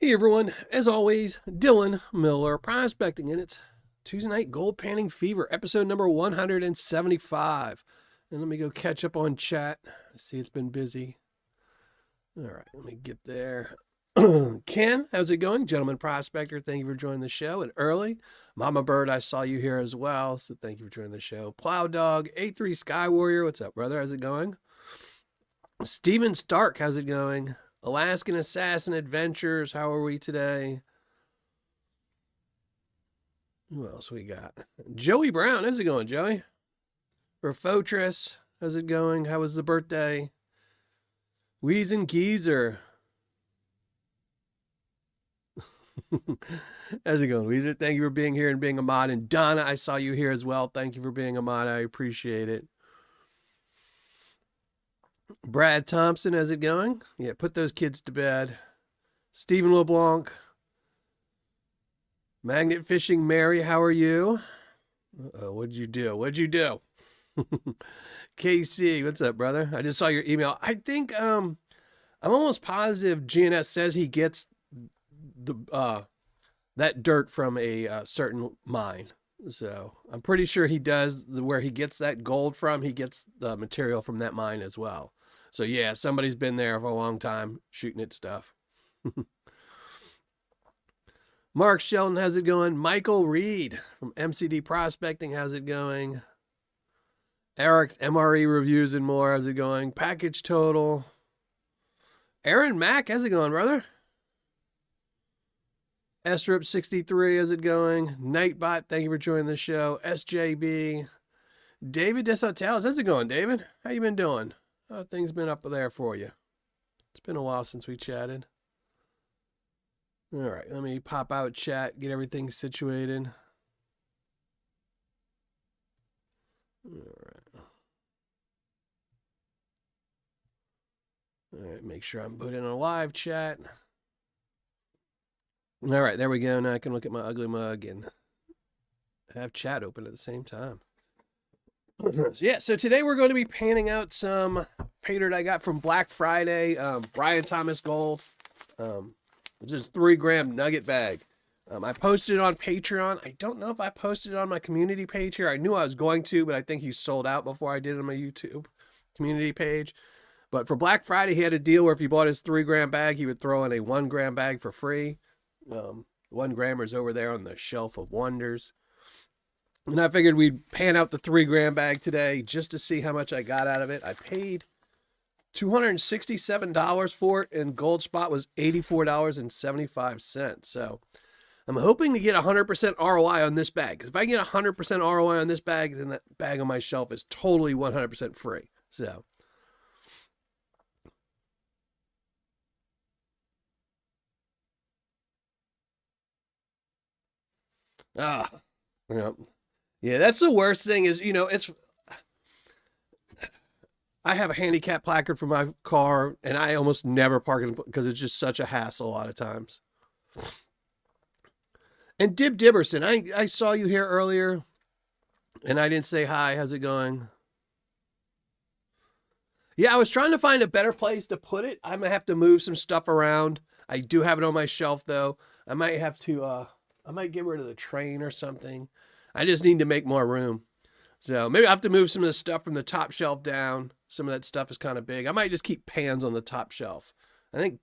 Hey everyone, as always, Dylan Miller prospecting, and it's Tuesday night gold panning fever, episode number 175. And let me go catch up on chat. I see it's been busy. All right, let me get there. Ken, how's it going? Gentleman prospector, thank you for joining the show. And early, Mama Bird, I saw you here as well, so thank you for joining the show. Plow Dog, 83 Sky Warrior, what's up, brother? How's it going? Steven Stark, how's it going? Alaskan Assassin Adventures, how are we today? Who else we got? Joey Brown, how's it going, Joey? Refotris, how's it going? How was the birthday? Weezin Geezer. How's it going, Weezer? Thank you for being here and being a mod. And Donna, I saw you here as well. Thank you for being a mod. I appreciate it. Brad Thompson, how's it going? Yeah, put those kids to bed. Stephen LeBlanc. Magnet Fishing Mary, how are you? Uh-oh, what'd you do? What'd you do? KC, what's up, brother? I just saw your email. I think I'm almost positive GNS says he gets the that dirt from a certain mine. So I'm pretty sure he does. Where he gets that gold from, he gets the material from that mine as well. So yeah, somebody's been there for a long time shooting at stuff. Mark Shelton, how's it going? Michael Reed from MCD Prospecting, how's it going? Eric's MRE Reviews and more, how's it going? Package Total. Aaron Mack, how's it going, brother? SRIP63, how's it going? Nightbot, thank you for joining the show. SJB. David Desautel, how's it going, David? How you been doing? How things been up there for you? It's been a while since we chatted. All right, let me pop out chat, get everything situated. All right, make sure I'm put in a live chat. All right, there we go. Now I can look at my ugly mug and have chat open at the same time. So yeah, so today we're going to be panning out some Paydirt I got from Black Friday. BryanThomasGold, just 3 gram nugget bag. I posted it on Patreon. I don't know if I posted it on my community page here. I knew I was going to, but I think he sold out before I did it on my YouTube community page. But for Black Friday, he had a deal where if you bought his 3 gram bag, he would throw in a 1 gram bag for free. 1 grammer's over there on the shelf of wonders. And I figured we'd pan out the 3 gram bag today just to see how much I got out of it. I paid $267 for it, and Gold Spot was $84.75. So I'm hoping to get 100% ROI on this bag. Because if I get 100% ROI on this bag, then that bag on my shelf is totally 100% free. So yeah, that's the worst thing is, you know, I have a handicap placard for my car, and I almost never park it because it's just such a hassle a lot of times. And Dib Dibberson, I saw you here earlier, and I didn't say hi. How's it going? Yeah, I was trying to find a better place to put it. I'm going to have to move some stuff around. I do have it on my shelf, though. I might have to, I might get rid of the train or something. I just need to make more room. So maybe I have to move some of the stuff from the top shelf down. Some of that stuff is kind of big. I might just keep pans on the top shelf. I think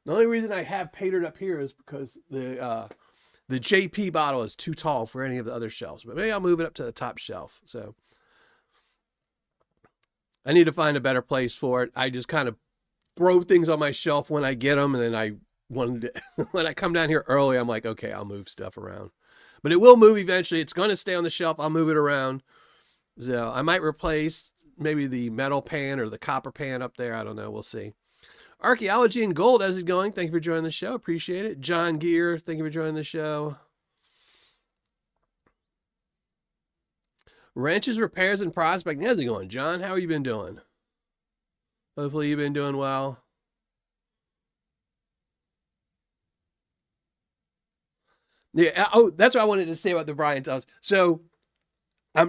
the only reason I have Paydirt up here is because the JP bottle is too tall for any of the other shelves. But maybe I'll move it up to the top shelf. So I need to find a better place for it. I just kind of throw things on my shelf when I get them, and then when I come down here early, I'm like, okay, I'll move stuff around. But it will move eventually. It's going to stay on the shelf. I'll move it around. So I might replace maybe the metal pan or the copper pan up there. I don't know. We'll see. Archaeology and Gold, how's it going? Thank you for joining the show. Appreciate it. John Gear, thank you for joining the show. Wrenches, Repairs, and Prospecting. How's it going, John? How have you been doing? Hopefully you've been doing well. Yeah. Oh, that's what I wanted to say about the Bryan Thomas. So we are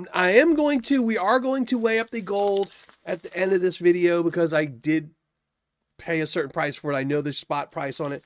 going to weigh up the gold at the end of this video because I did pay a certain price for it. I know the spot price on it.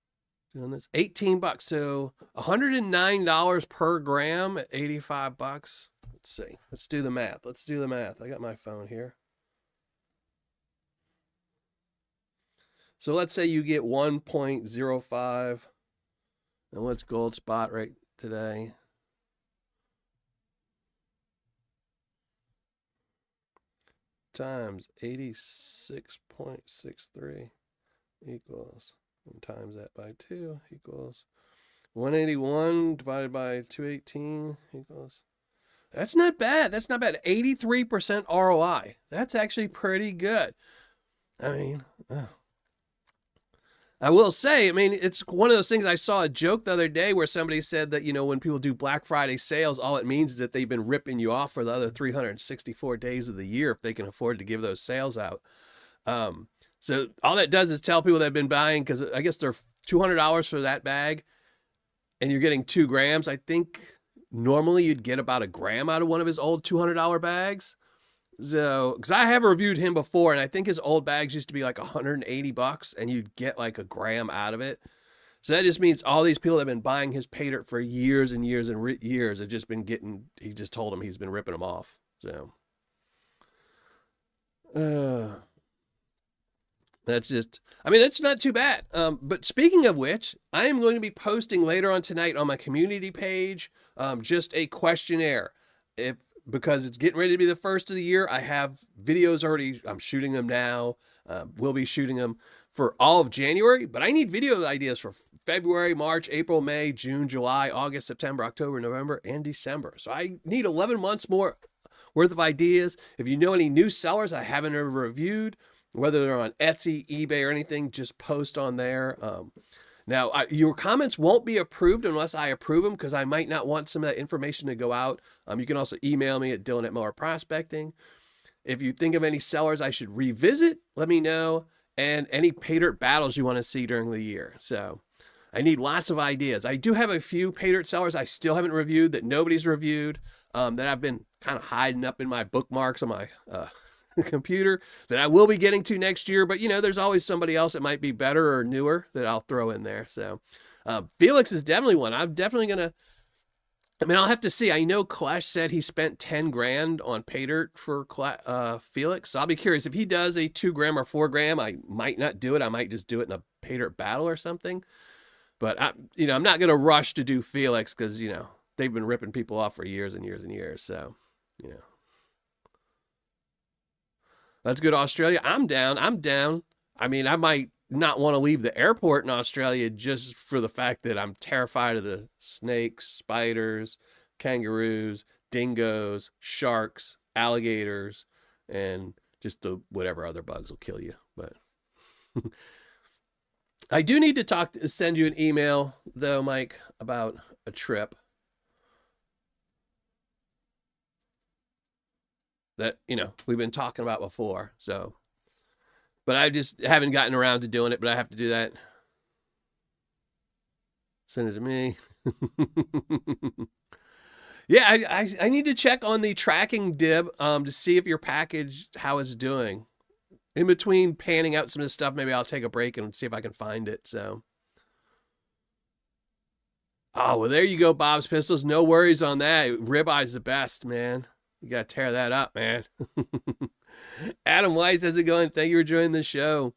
doing this. 18 bucks. So $109 per gram at 85 bucks. Let's see. Let's do the math. Let's do the math. I got my phone here. So let's say you get 1.05. And what's gold spot right today? Times 86.63 equals, and times that by 2 equals 181 divided by 218 equals. That's not bad. That's not bad. 83% ROI. That's actually pretty good. I mean, I will say, I mean, it's one of those things. I saw a joke the other day where somebody said that, you know, when people do Black Friday sales, all it means is that they've been ripping you off for the other 364 days of the year if they can afford to give those sales out. So all that does is tell people that have been buying, because I guess they're $200 for that bag and you're getting 2 grams. I think normally you'd get about a gram out of one of his old $200 bags. So, because I have reviewed him before, and I think his old bags used to be like 180 bucks, and you'd get like a gram out of it. So that just means all these people that have been buying his Paydirt for years and years and years have just been getting. He just told them he's been ripping them off. So, that's just. I mean, that's not too bad. But speaking of which, I am going to be posting later on tonight on my community page just a questionnaire. Because it's getting ready to be the first of the year, I have videos already. I'm shooting them now. We'll be shooting them for all of January, but I need video ideas for February, March, April, May, June, July, August, September, October, November, and December. So I need 11 months more worth of ideas. If you know any new sellers I haven't ever reviewed, whether they're on Etsy, eBay, or anything, just post on there. Now, your comments won't be approved unless I approve them, because I might not want some of that information to go out. You can also email me at dylan@mowerprospecting. If you think of any sellers I should revisit, let me know. And any Paydirt battles you want to see during the year. So I need lots of ideas. I do have a few Paydirt sellers I still haven't reviewed that nobody's reviewed, that I've been kind of hiding up in my bookmarks on my computer that I will be getting to next year. But, you know, there's always somebody else that might be better or newer that I'll throw in there. So Felix is definitely one. I'm definitely going to, I mean, I'll have to see. I know Clash said he spent 10 grand on Paydirt for Felix. So I'll be curious if he does a 2 gram or 4 gram. I might not do it. I might just do it in a Paydirt battle or something. But I'm not going to rush to do Felix, because, you know, they've been ripping people off for years and years and years. So, you know. Let's go to Australia. I'm down. I mean, I might not want to leave the airport in Australia just for the fact that I'm terrified of the snakes, spiders, kangaroos, dingoes, sharks, alligators, and just the whatever other bugs will kill you. But I do need to send you an email, though, Mike, about a trip that, you know, we've been talking about before. So, but I just haven't gotten around to doing it, but I have to do that. Send it to me. Yeah, I need to check on the tracking dib to see if your package, how it's doing. In between panning out some of this stuff, maybe I'll take a break and see if I can find it. So, oh, well, there you go, Bob's Pistols. No worries on that. Ribeye's the best, man. You got to tear that up, man. Adam Weiss, how's it going? Thank you for joining the show.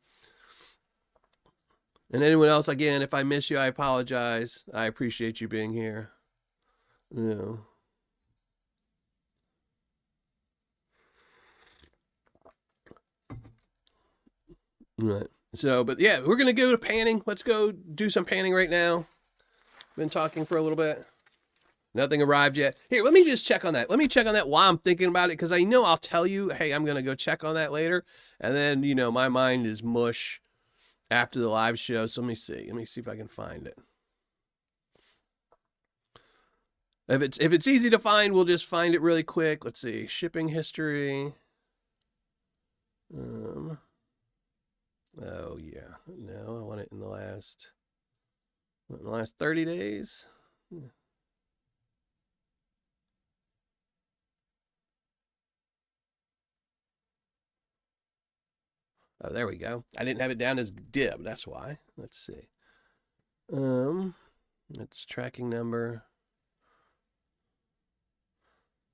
And anyone else, again, if I miss you, I apologize. I appreciate you being here. You know. Right. So, but yeah, we're going to go to panning. Let's go do some panning right now. Been talking for a little bit. Nothing arrived yet. Here, let me just check on that. Let me check on that while I'm thinking about it, because I know I'll tell you, hey, I'm going to go check on that later. And then, you know, my mind is mush after the live show. So let me see. Let me see if I can find it. If it's easy to find, we'll just find it really quick. Let's see. Shipping history. Oh, yeah. No, I want it in the last 30 days. Oh, there we go. I didn't have it down as dib. That's why. Let's see. That's tracking number.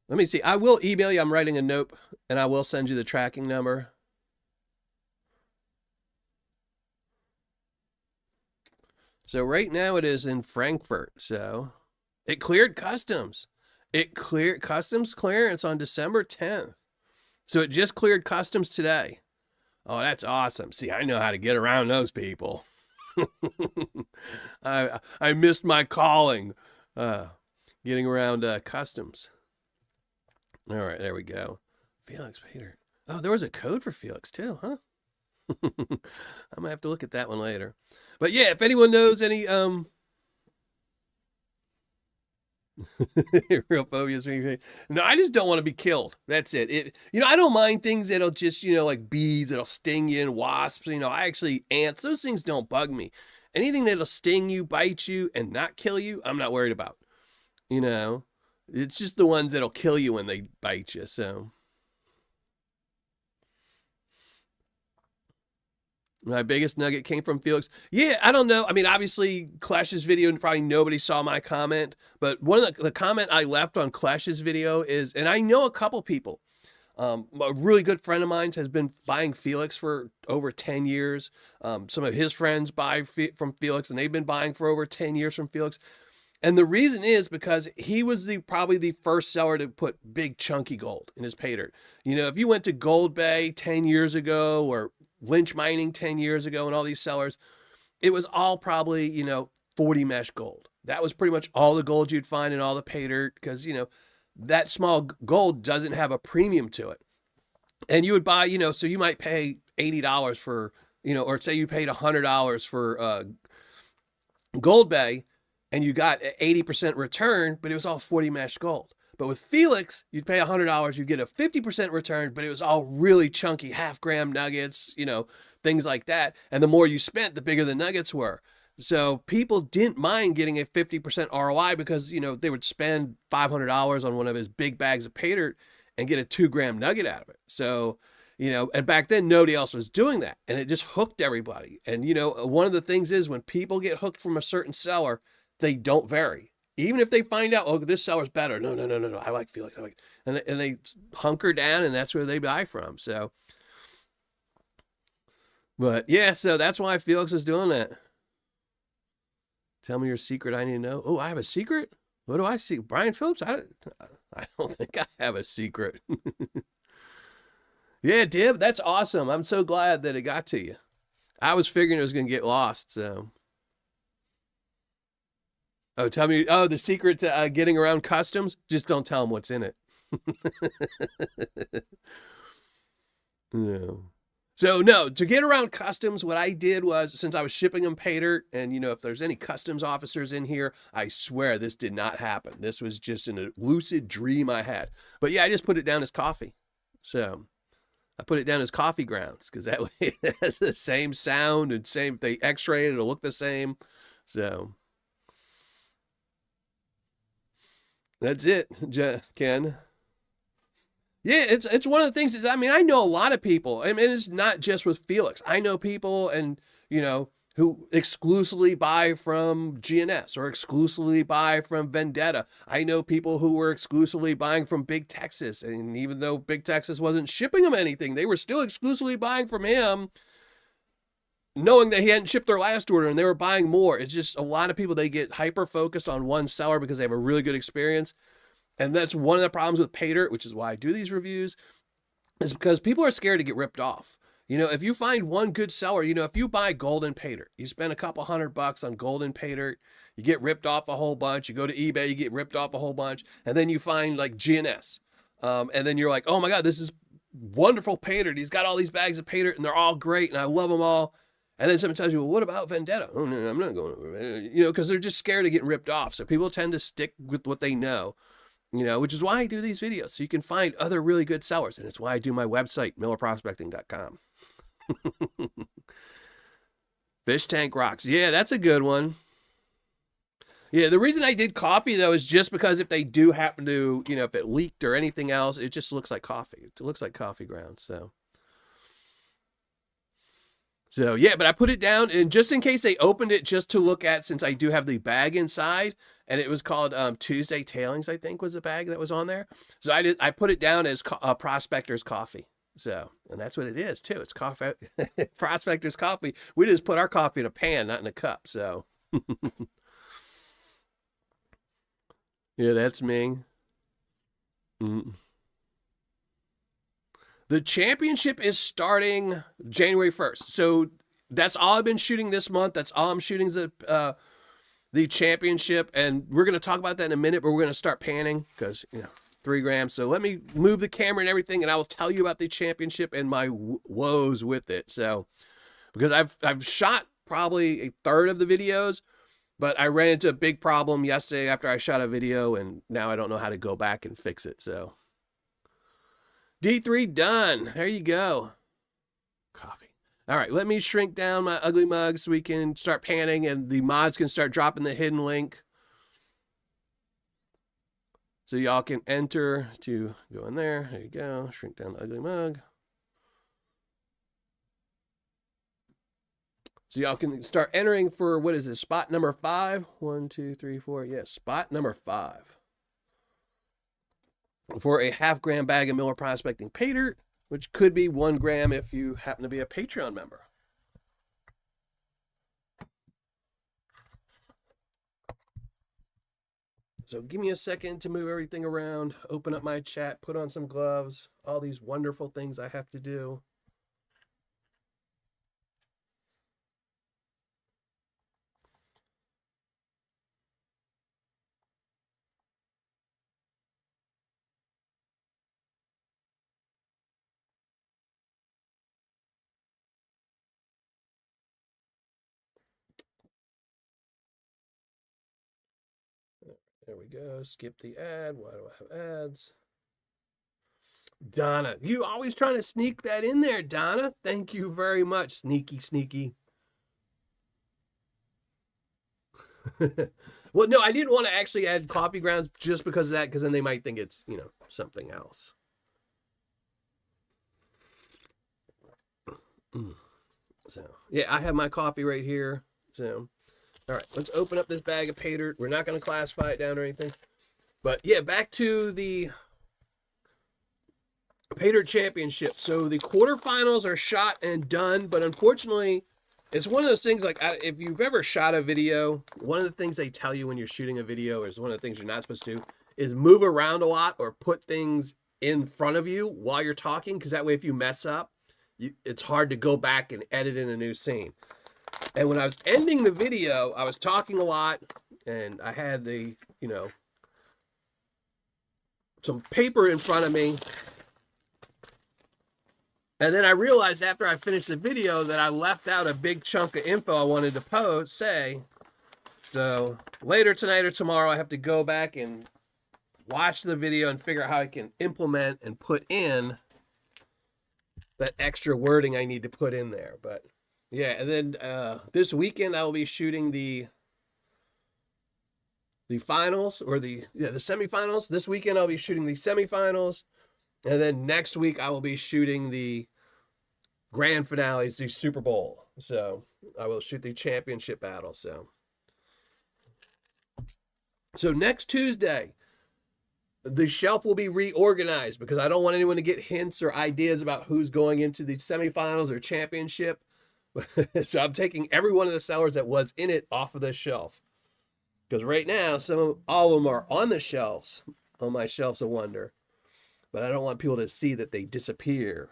Let me see. I will email you. I'm writing a note, and I will send you the tracking number. So right now it is in Frankfurt. So it cleared customs. It cleared customs clearance on December 10th. So it just cleared customs today. Oh, that's awesome. See, I know how to get around those people. I missed my calling. Getting around customs. All right, there we go. Felix Paydirt. Oh, there was a code for Felix too, huh? I might have to look at that one later. But yeah, if anyone knows any real phobias. No, I just don't want to be killed. That's it. I don't mind things that'll just, like bees that'll sting you and wasps. Ants, those things don't bug me. Anything that'll sting you, bite you, and not kill you, I'm not worried about. It's just the ones that'll kill you when they bite you. So my biggest nugget came from Felix. Yeah, I don't know. I mean, obviously, Clash's video, probably nobody saw my comment. But one of the comment I left on Clash's video is, and I know a couple people. A really good friend of mine has been buying Felix for over 10 years. Some of his friends buy from Felix, and they've been buying for over 10 years from Felix. And the reason is because he was probably the first seller to put big chunky gold in his Paydirt. If you went to Gold Bay 10 years ago or Lynch Mining 10 years ago and all these sellers, it was all probably, 40 mesh gold. That was pretty much all the gold you'd find in all the Paydirt because, that small gold doesn't have a premium to it. And you would buy, so you might pay $80 for, or say you paid $100 for Gold Bay and you got 80% return, but it was all 40 mesh gold. But with Felix, you'd pay $100, you'd get a 50% return, but it was all really chunky half-gram nuggets, things like that. And the more you spent, the bigger the nuggets were. So people didn't mind getting a 50% ROI because, they would spend $500 on one of his big bags of Paydirt and get a 2-gram nugget out of it. So, and back then nobody else was doing that. And it just hooked everybody. And, one of the things is when people get hooked from a certain seller, they don't vary. Even if they find out, oh, this seller's better. No. I like Felix. And they hunker down, and that's where they buy from. So, but yeah, so that's why Felix is doing that. Tell me your secret. I need to know. Oh, I have a secret? What do I see? Brian Phillips? I don't think I have a secret. Yeah, Dib, that's awesome. I'm so glad that it got to you. I was figuring it was going to get lost, so. Oh, tell me. Oh, the secret to getting around customs? Just don't tell them what's in it. No. So, no, to get around customs, what I did was, since I was shipping them Paydirt, and, if there's any customs officers in here, I swear this did not happen. This was just a lucid dream I had. But, yeah, I just put it down as coffee. So, I put it down as coffee grounds, because that way it has the same sound and same, if they x-ray it, it'll look the same. So. That's it, Ken. Yeah, it's one of the things is, I know a lot of people. It's not just with Felix. I know people and, who exclusively buy from GNS or exclusively buy from Vendetta. I know people who were exclusively buying from Big Texas. And even though Big Texas wasn't shipping them anything, they were still exclusively buying from him, knowing that he hadn't shipped their last order and they were buying more. It's just a lot of people, they get hyper focused on one seller because they have a really good experience. And that's one of the problems with Paydirt, which is why I do these reviews, is because people are scared to get ripped off. If you find one good seller, if you buy golden Paydirt, you spend a couple $100 on golden Paydirt, you get ripped off a whole bunch. You go to eBay, you get ripped off a whole bunch. And then you find like GNS. And then you're like, oh my God, this is wonderful Paydirt. He's got all these bags of Paydirt and they're all great and I love them all. And then someone tells you, well, what about Vendetta? Oh, no, I'm not going over. Because they're just scared of getting ripped off. So people tend to stick with what they know, which is why I do these videos. So you can find other really good sellers. And it's why I do my website, millerprospecting.com. Fish Tank Rocks. Yeah, that's a good one. Yeah, the reason I did coffee, though, is just because if they do happen to, if it leaked or anything else, it just looks like coffee. It looks like coffee grounds, so. So yeah, but I put it down, and just in case they opened it just to look at, since I do have the bag inside, and it was called Tuesday Tailings, I think was the bag that was on there. So I put it down as Prospector's Coffee. So, and that's what it is too. It's coffee, Prospector's Coffee. We just put our coffee in a pan, not in a cup. So yeah, that's me. Mm. The championship is starting January 1st. So that's all I've been shooting this month. That's all I'm shooting is the championship. And we're going to talk about that in a minute, but we're going to start panning because, 3 grams. So let me move the camera and everything, and I will tell you about the championship and my woes with it. So, because I've shot probably a third of the videos, but I ran into a big problem yesterday after I shot a video, and now I don't know how to go back and fix it. So D3 done. There you go. Coffee. All right, let me shrink down my ugly mug so we can start panning, and the mods can start dropping the hidden link. So y'all can enter to go in there. There you go. Shrink down the ugly mug. So y'all can start entering for, what is this, spot number 5? 1, 2, 3, 4. Yes, spot number 5. For a half-gram bag of Miller Prospecting Paydirt, which could be 1 gram if you happen to be a Patreon member. So give me a second to move everything around, open up my chat, put on some gloves, all these wonderful things I have to do. There we go. Skip the ad. Why do I have ads? Donna, you always trying to sneak that in there, Donna. Thank you very much. Sneaky, sneaky. Well, no, I didn't want to actually add coffee grounds just because of that, because then they might think it's, something else. So, yeah, I have my coffee right here. So, all right, let's open up this bag of Paydirt. We're not going to classify it down or anything. But, yeah, back to the Paydirt Championship. So, the quarterfinals are shot and done, but unfortunately, it's one of those things, like, if you've ever shot a video, one of the things they tell you when you're shooting a video, is one of the things you're not supposed to do, is move around a lot or put things in front of you while you're talking, because that way if you mess up, it's hard to go back and edit in a new scene. And when I was ending the video, I was talking a lot, and I had the, some paper in front of me. And then I realized after I finished the video that I left out a big chunk of info I wanted to say. So later tonight or tomorrow, I have to go back and watch the video and figure out how I can implement and put in that extra wording I need to put in there. But yeah, and then this weekend I will be shooting the finals, or the semifinals. This weekend I'll be shooting the semifinals. And then next week I will be shooting the grand finales, the Super Bowl. So I will shoot the championship battle. So next Tuesday, the shelf will be reorganized, because I don't want anyone to get hints or ideas about who's going into the semifinals or championship. So I'm taking every one of the sellers that was in it off of the shelf, because right now all of them are on the shelves, on my shelves of wonder. But I don't want people to see that they disappear.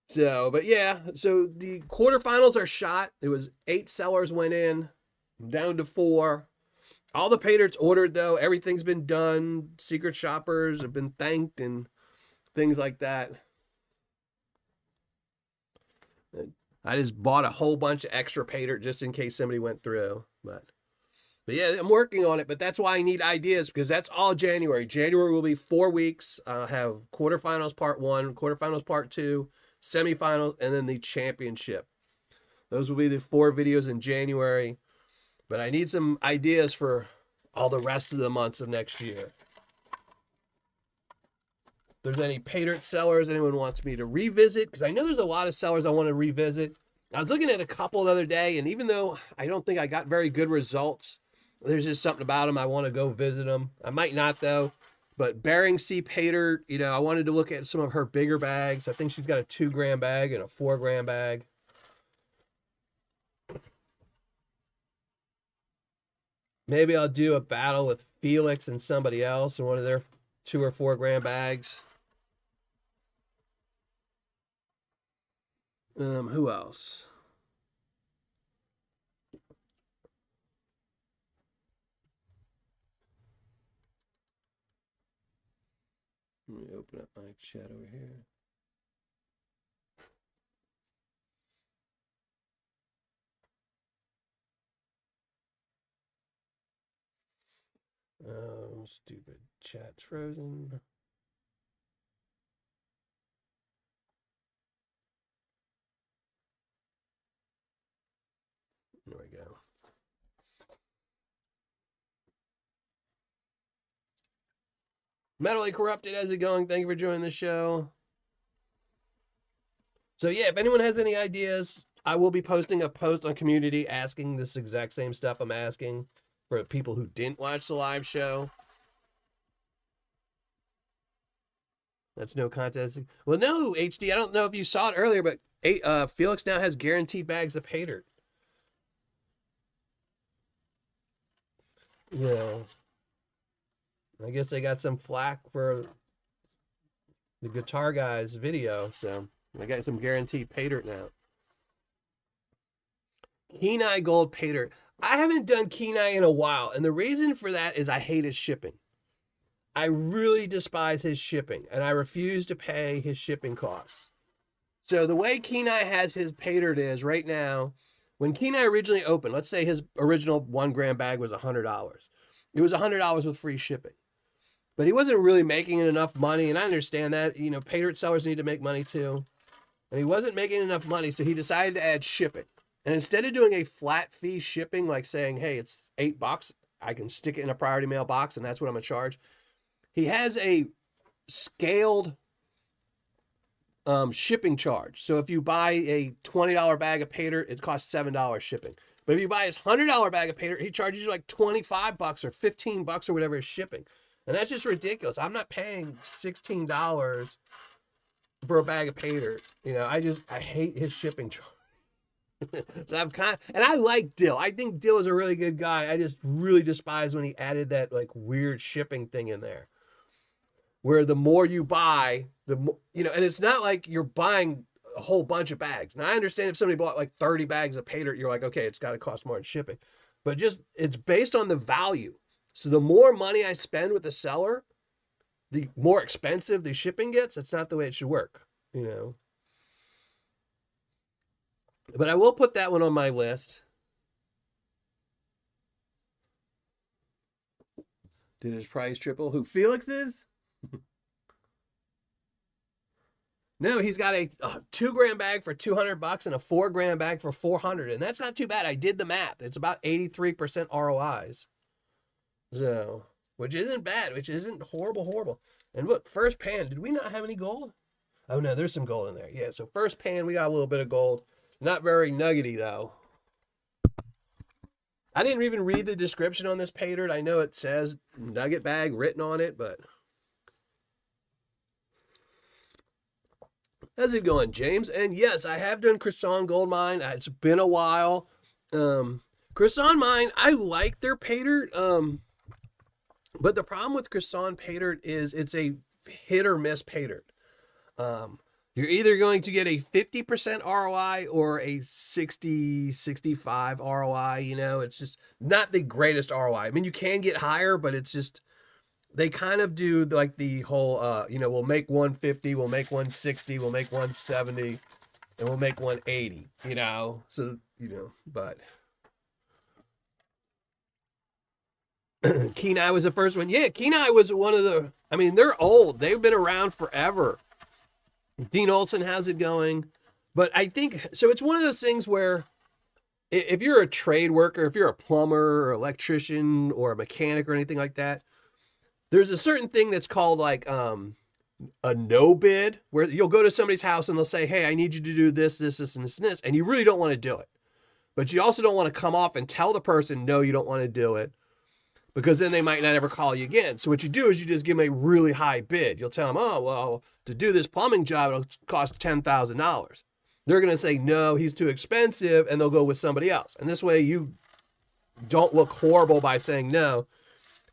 So, but yeah, so the quarterfinals are shot. It was 8 sellers went in, down to 4. All the Paydirt's ordered, though. Everything's been done. Secret shoppers have been thanked and things like that. I just bought a whole bunch of extra Paydirt just in case somebody went through. But yeah, I'm working on it. But that's why I need ideas, because that's all January. January will be 4 weeks. I'll have quarterfinals part 1, quarterfinals part 2, semifinals, and then the championship. Those will be the 4 videos in January. But I need some ideas for all the rest of the months of next year. If there's any Paydirt sellers anyone wants me to revisit, because I know there's a lot of sellers I want to revisit. I was looking at a couple the other day, and even though I don't think I got very good results, there's just something about them I want to go visit them. I might not, though. But Bering C. Paydirt, you know, I wanted to look at some of her bigger bags. I think she's got a 2-gram bag and a 4-gram bag. Maybe I'll do a battle with Felix and somebody else in one of their 2 or 4-gram bags. Who else? Let me open up my chat over here. Stupid chat's frozen. There we go. Mentally Corrupted, how's it going? Thank you for joining the show. So yeah, if anyone has any ideas, I will be posting a post on community asking this exact same stuff I'm asking for people who didn't watch the live show. That's no contest. Well, no, HD, I don't know if you saw it earlier, but Felix now has guaranteed bags of Paydirt. Yeah. I guess they got some flack for the Guitar Guys video, so I got some guaranteed Paydirt now. Kenai Gold Paydirt. I haven't done Kenai in a while, and the reason for that is I hate his shipping. I really despise his shipping, and I refuse to pay his shipping costs. So the way Kenai has his Paydirt is right now, when Kenai originally opened, let's say his original 1-gram bag was $100. It was $100 with free shipping. But he wasn't really making enough money, and I understand that. You know, Paydirt sellers need to make money too. And he wasn't making enough money, so he decided to add shipping. And instead of doing a flat fee shipping, like saying, hey, it's $8, I can stick it in a priority mail box, and that's what I'm going to charge. He has a scaled shipping charge. So if you buy a $20 bag of Paydirt, it costs $7 shipping. But if you buy his $100 bag of Paydirt, he charges you like $25 or $15 or whatever is shipping. And that's just ridiculous. I'm not paying $16 for a bag of Paydirt. You know, I hate his shipping charge. So and I like Dill. I think Dill is a really good guy. I just really despise when he added that like weird shipping thing in there, where the more you buy, the more, you know, and it's not like you're buying a whole bunch of bags. Now I understand if somebody bought like 30 bags of Paydirt, you're like, okay, it's got to cost more in shipping, but just it's based on the value. So the more money I spend with the seller, the more expensive the shipping gets. That's not the way it should work, you know. But I will put that one on my list. Did his price triple? Who, Felix is? No, he's got a 2-gram bag for $200 and a 4-gram bag for $400. And that's not too bad. I did the math. It's about 83% ROIs. So, which isn't bad, which isn't horrible. And look, first pan, did we not have any gold? Oh no, there's some gold in there. Yeah, so first pan, we got a little bit of gold. Not very nuggety, though. I didn't even read the description on this Paydirt. I know it says nugget bag written on it, but... How's it going, James? And yes, I have done Croissant Gold Mine. It's been a while. Croissant Mine, I like their Paydirt. But the problem with Croissant Paydirt is it's a hit or miss Paydirt. You're either going to get a 50% ROI or a 60, 65 ROI. You know, it's just not the greatest ROI. I mean, you can get higher, but it's just, they kind of do like the whole, you know, we'll make 150, we'll make 160, we'll make 170, and we'll make 180, you know? So, you know, but Kenai was the first one. Yeah, Kenai was one of the, I mean, they're old. They've been around forever. Dean Olson, how's it going? But I think, so it's one of those things where if you're a trade worker, if you're a plumber or electrician or a mechanic or anything like that, there's a certain thing that's called like a no bid, where you'll go to somebody's house and they'll say, hey, I need you to do this, this, this, and this, and this, and you really don't want to do it. But you also don't want to come off and tell the person, no, you don't want to do it, because then they might not ever call you again. So what you do is you just give them a really high bid. You'll tell them, oh, well, to do this plumbing job, it'll cost $10,000. They're going to say, no, he's too expensive, and they'll go with somebody else. And this way you don't look horrible by saying no.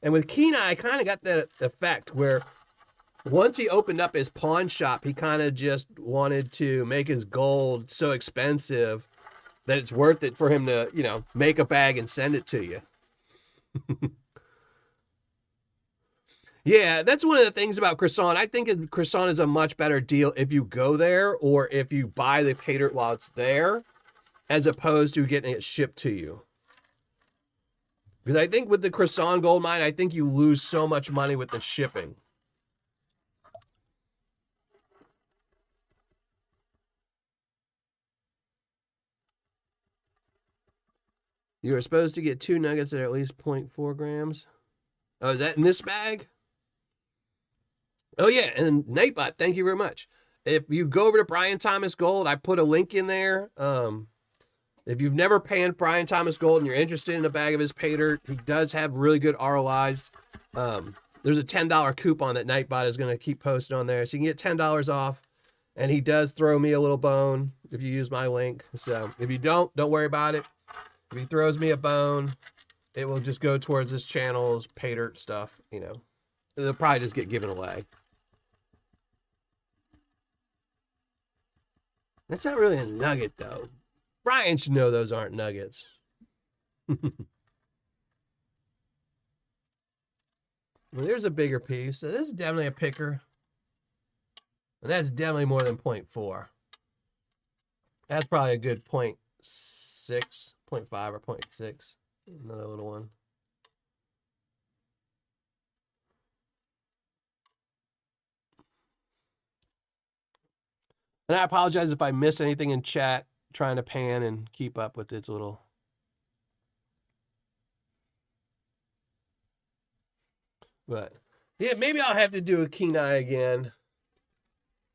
And with Kenai, I kind of got that effect where once he opened up his pawn shop, he kind of just wanted to make his gold so expensive that it's worth it for him to, you know, make a bag and send it to you. Yeah, that's one of the things about Croissant. I think Croissant is a much better deal if you go there or if you buy the Paydirt while it's there, as opposed to getting it shipped to you. Because I think with the Croissant gold mine, I think you lose so much money with the shipping. You are supposed to get 2 nuggets that are at least 0.4 grams. Oh, is that in this bag? Oh, yeah, and Nightbot, thank you very much. If you go over to BryanThomasGold, I put a link in there. If you've never panned BryanThomasGold and you're interested in a bag of his Paydirt, he does have really good ROIs. There's a $10 coupon that Nightbot is going to keep posting on there, so you can get $10 off. And he does throw me a little bone if you use my link. So if you don't worry about it. If he throws me a bone, it will just go towards this channel's Paydirt stuff, you know. They'll probably just get given away. That's not really a nugget, though. Bryan should know those aren't nuggets. Well, there's a bigger piece. So this is definitely a picker. And that's definitely more than 0.4. That's probably a good 0.6, 0.5 or 0.6. Another little one. And I apologize if I miss anything in chat, trying to pan and keep up with its little. But yeah, maybe I'll have to do a Kenai again.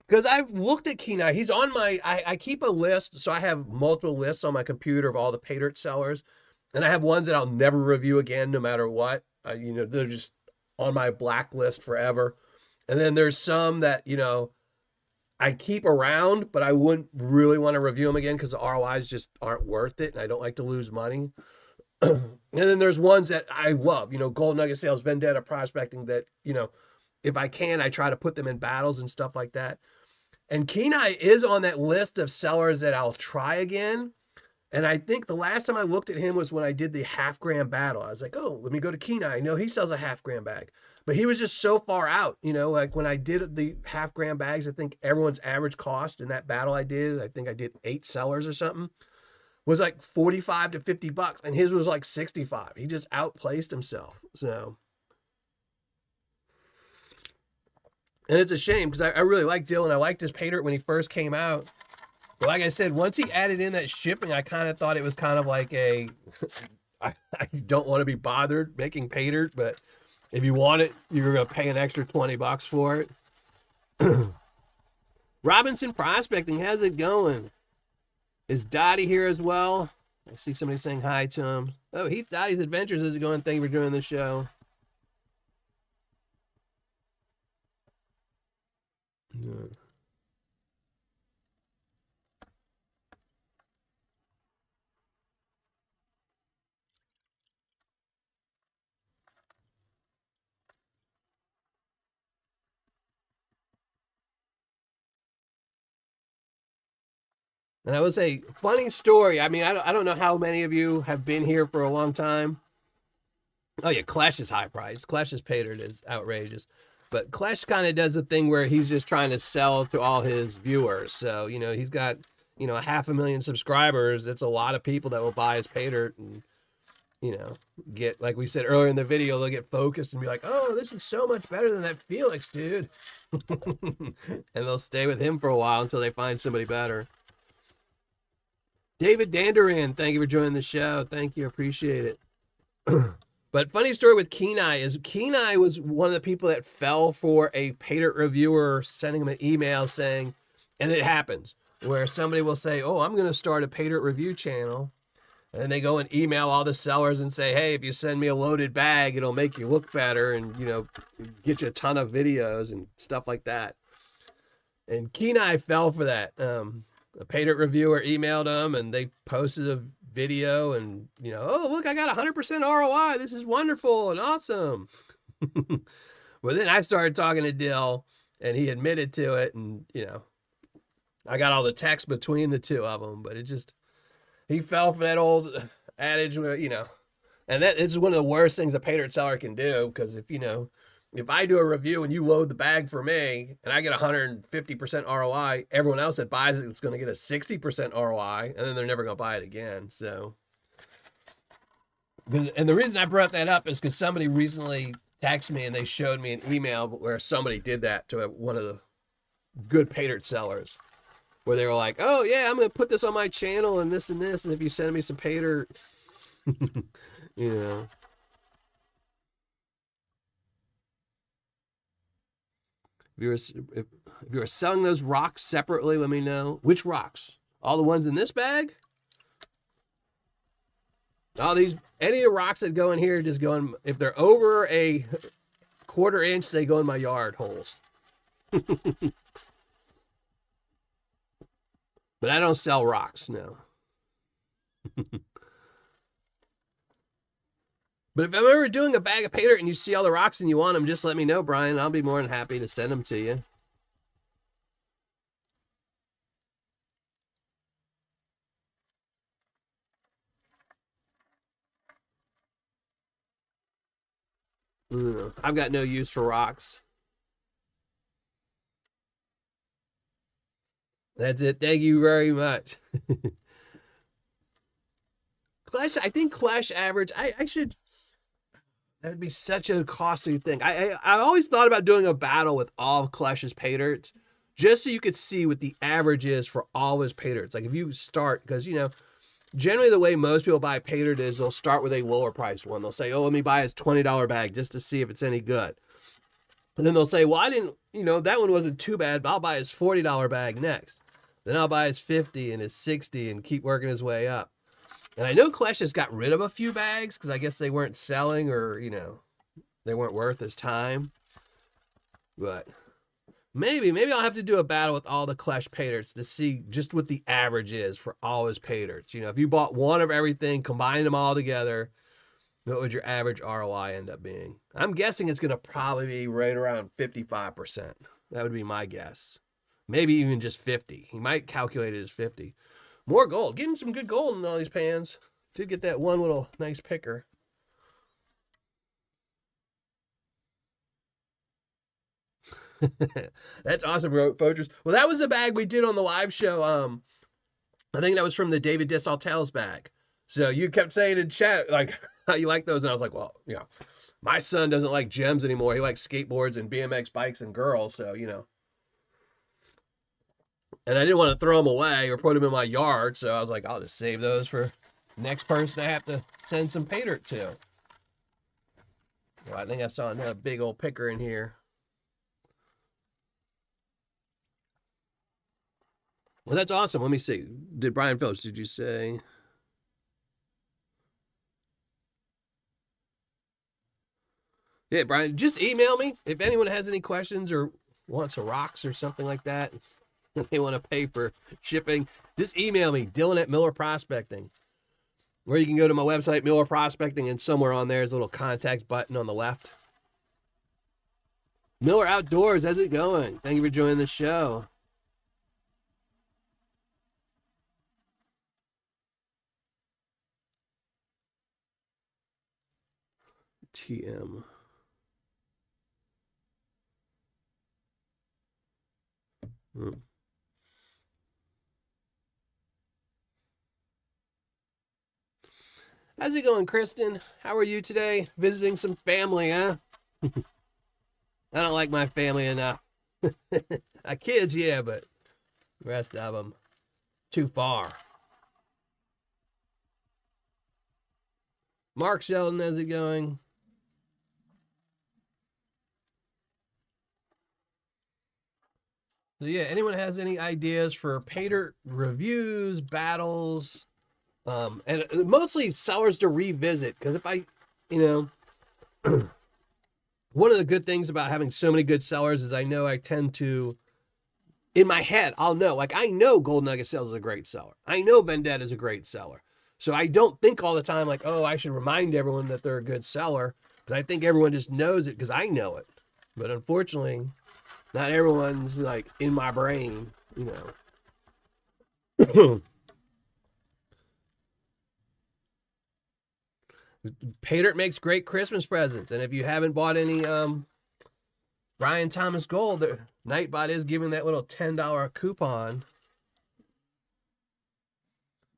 Because I've looked at Kenai. He's on my, I keep a list. So I have multiple lists on my computer of all the Paydirt sellers. And I have ones that I'll never review again, no matter what. You know, they're just on my blacklist forever. And then there's some that, you know, I keep around, but I wouldn't really want to review them again because the ROIs just aren't worth it. And I don't like to lose money. And then there's ones that I love, you know, gold nugget sales, vendetta prospecting, that, you know, if I can, I try to put them in battles and stuff like that. And Kenai is on that list of sellers that I'll try again. And I think the last time I looked at him was when I did the half-gram battle. I was like, oh, let me go to Kenai. I know he sells a half-gram bag. But he was just so far out, you know, like when I did the half-gram bags, I think everyone's average cost in that battle I think I did 8 sellers or something, was like 45 to 50 bucks. And his was like 65. He just outplaced himself. So, and it's a shame because I really like Dylan. I liked his Paydirt when he first came out. But like I said, once he added in that shipping, I kind of thought it was kind of like a, I don't want to be bothered making Paydirt, but if you want it, you're going to pay an extra 20 bucks for it. Robinson Prospecting, how's it going? Is Dottie here as well? I see somebody saying hi to him. Oh, Heath Dottie's Adventures, is it going? Thank you for doing the show. Yeah. And I would say, funny story. I mean, I don't know how many of you have been here for a long time. Oh, yeah, Clash is high priced. Clash's Paydirt is outrageous. But Clash kind of does the thing where he's just trying to sell to all his viewers. So, you know, he's got, you know, 500,000 subscribers. That's a lot of people that will buy his Paydirt and, you know, get, like we said earlier in the video, they'll get focused and be like, oh, this is so much better than that Felix dude. And they'll stay with him for a while until they find somebody better. David Danderin, thank you for joining the show. Thank you. Appreciate it. But funny story with Kenai is Kenai was one of the people that fell for a Paydirt reviewer sending him an email saying, and it happens, where somebody will say, oh, I'm going to start a Paydirt review channel. And then they go and email all the sellers and say, hey, if you send me a loaded bag, it'll make you look better and, you know, get you a ton of videos and stuff like that. And Kenai fell for that. A Paydirt reviewer emailed them and they posted a video and, you know, oh, look, I got 100% ROI. This is wonderful and awesome. Well, then I started talking to Dill and he admitted to it. And, you know, I got all the text between the two of them, but it just... He fell for that old adage where, you know, and that is one of the worst things a Paydirt seller can do. Because if, you know, if I do a review and you load the bag for me and I get 150% ROI, everyone else that buys it is going to get a 60% ROI and then they're never going to buy it again. So, and the reason I brought that up is because somebody recently texted me and they showed me an email where somebody did that to one of the good Paydirt sellers. Where they were like, oh, yeah, I'm going to put this on my channel and this, and if you send me some Paydirt, you know. If you were selling those rocks separately, let me know. Which rocks? All the ones in this bag? All these, any of the rocks that go in here just go in, if they're over a 1/4 inch, they go in my yard holes. But I don't sell rocks, no. But if I'm ever doing a bag of Paydirt and you see all the rocks and you want them, just let me know, Brian. I'll be more than happy to send them to you. I've got no use for rocks. That's it. Thank you very much. Clash, I think Clash average, I should, that would be such a costly thing. I always thought about doing a battle with all of Clash's Paydirts, just so you could see what the average is for all of his Paydirts. Like if you start, because, you know, generally the way most people buy Paydirt is they'll start with a lower priced one. They'll say, oh, let me buy his $20 bag just to see if it's any good. And then they'll say, well, I didn't, you know, that one wasn't too bad, but I'll buy his $40 bag next. Then I'll buy his 50 and his 60 and keep working his way up. And I know Clash has got rid of a few bags because I guess they weren't selling or, you know, they weren't worth his time. But maybe I'll have to do a battle with all the Clash Paydirts to see just what the average is for all his Paydirts. You know, if you bought one of everything, combined them all together, what would your average ROI end up being? I'm guessing it's going to probably be right around 55%. That would be my guess. Maybe even just 50. He might calculate it as 50. More gold. Give him some good gold in all these pans. Did get that one little nice picker. That's awesome, Poachers. Well, that was the bag we did on the live show. I think that was from the David Dissaltels bag. So you kept saying in chat, like, how you like those. And I was like, well, you know, my son doesn't like gems anymore. He likes skateboards and BMX bikes and girls. So, you know. And I didn't want to throw them away or put them in my yard. So I was like, I'll just save those for the next person I have to send some Paydirt to. Well, I think I saw another big old picker in here. Well, that's awesome. Let me see. Did Brian Phillips, did you say? Yeah, Brian, just email me if anyone has any questions or wants a rocks or something like that. They want to pay for shipping. Just email me, Dylan at Miller Prospecting. Or you can go to my website, Miller Prospecting, and somewhere on there is a little contact button on the left. Miller Outdoors, how's it going? Thank you for joining the show. TM. How's it going, Kristen? How are you today? Visiting some family, huh? I don't like my family enough. Kids, yeah, but the rest of them, too far. Mark Sheldon, how's it going? So yeah, anyone has any ideas for Paydirt reviews, battles, and mostly sellers to revisit? Because if I, you know, one of the good things about having so many good sellers is I know I tend to, in my head, I'll know, like I know Gold Nugget Sales is a great seller. I know Vendetta is a great seller. So I don't think all the time like, oh, I should remind everyone that they're a good seller, because I think everyone just knows it because I know it. But unfortunately, not everyone's like in my brain, you know. Paydirt makes great Christmas presents, and if you haven't bought any Bryan Thomas Gold, Nightbot is giving that little $10 coupon.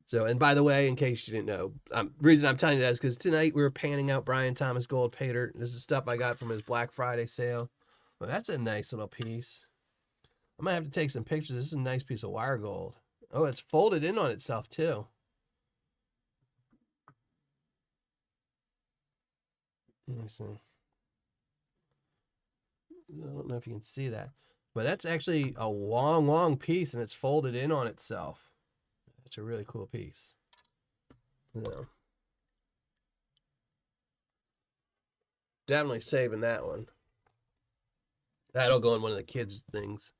So, and by the way, in case you didn't know, the reason I'm telling you that is because tonight we were panning out Bryan Thomas Gold Paydirt. This is stuff I got from his Black Friday sale. Well, that's a nice little piece. I might have to take some pictures. This is a nice piece of wire gold. Oh, it's folded in on itself too. Let me see. I don't know if you can see that, but that's actually a long, long piece, and it's folded in on itself. It's a really cool piece. Yeah. Definitely saving that one. That'll go in one of the kids' things.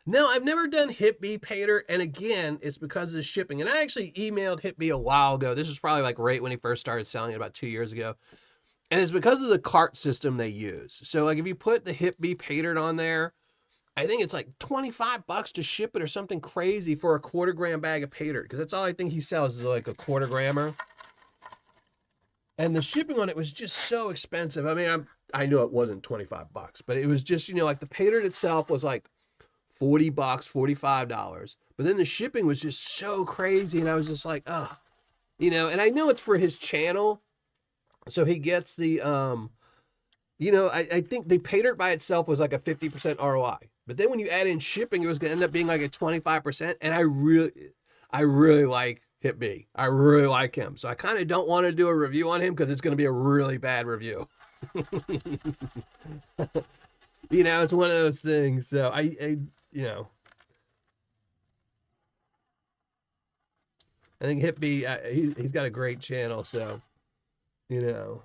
No, I've never done Hit B Paydirt, and again, it's because of the shipping. And I actually emailed Hit B a while ago. This was probably like right when he first started selling it about 2 years ago. And it's because of the cart system they use. So like if you put the Hit B Paydirt on there, I think it's like $25 to ship it or something crazy for a 1/4 gram bag of Paydirt, because that's all I think he sells is like a 1/4 grammer. And the shipping on it was just so expensive. I mean, I knew it wasn't $25, but it was just, you know, like the Paydirt itself was like $40, $45. But then the shipping was just so crazy, and I was just like, oh, you know, and I know it's for his channel. So he gets the, you know, I think the Paydirt by itself was like a 50% ROI. But then when you add in shipping, it was going to end up being like a 25%. And I really like Hit B. I really like him. So I kind of don't want to do a review on him because it's going to be a really bad review. You know, it's one of those things. So I you know, I think Hit B, he's got a great channel. So, you know,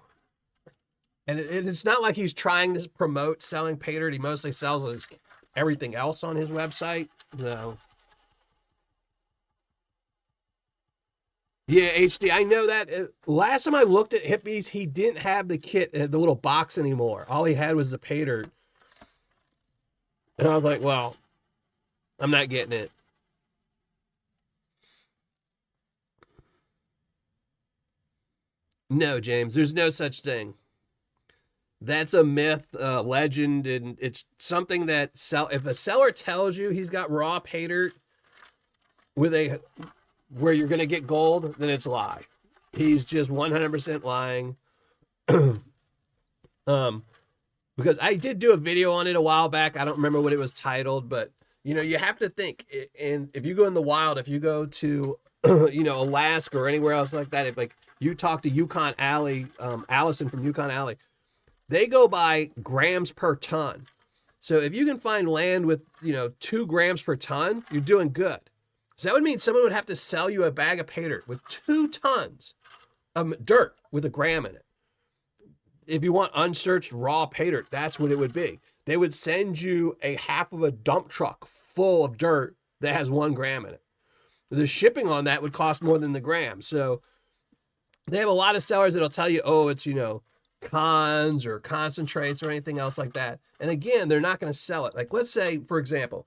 and it's not like he's trying to promote selling Paydirt. He mostly sells everything else on his website. So, yeah, HD. I know that. Last time I looked at Hit B's, he didn't have the kit, the little box anymore. All he had was the Paydirt. And I was like, well, I'm not getting it. No, James, there's no such thing. That's a myth, legend, and it's something that if a seller tells you he's got raw Paydirt with where you're going to get gold, then it's a lie. He's just 100% lying. Because I did do a video on it a while back. I don't remember what it was titled, but you know, you have to think. And if you go in the wild, if you go to, you know, Alaska or anywhere else like that, if like you talk to Yukon Alley, Allison from Yukon Alley, they go by grams per ton. So if you can find land with, you know, 2 grams per ton, you're doing good. So that would mean someone would have to sell you a bag of Paydirt with 2 tons of dirt with a gram in it. If you want unsearched raw Paydirt, that's what it would be. They would send you a half of a dump truck full of dirt that has 1 gram in it. The shipping on that would cost more than the gram. So they have a lot of sellers that'll tell you, oh, it's, you know, cons or concentrates or anything else like that. And again, they're not going to sell it. Like, let's say, for example,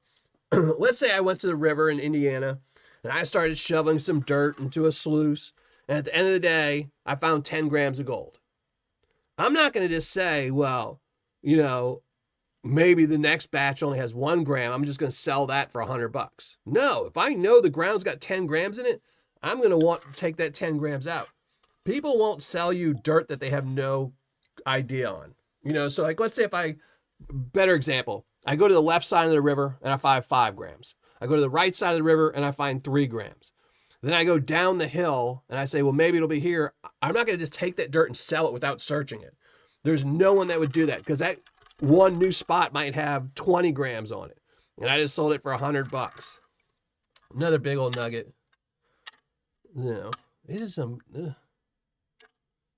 let's say I went to the river in Indiana and I started shoveling some dirt into a sluice. And at the end of the day, I found 10 grams of gold. I'm not going to just say, well, you know, maybe the next batch only has 1 gram. I'm just going to sell that for $100. No, if I know the ground's got 10 grams in it, I'm going to want to take that 10 grams out. People won't sell you dirt that they have no idea on. You know, so like, let's say better example, I go to the left side of the river and I find 5 grams. I go to the right side of the river and I find 3 grams. Then I go down the hill and I say, well, maybe it'll be here. I'm not going to just take that dirt and sell it without searching it. There's no one that would do that because that one new spot might have 20 grams on it. And I just sold it for $100. Another big old nugget. You know, this is some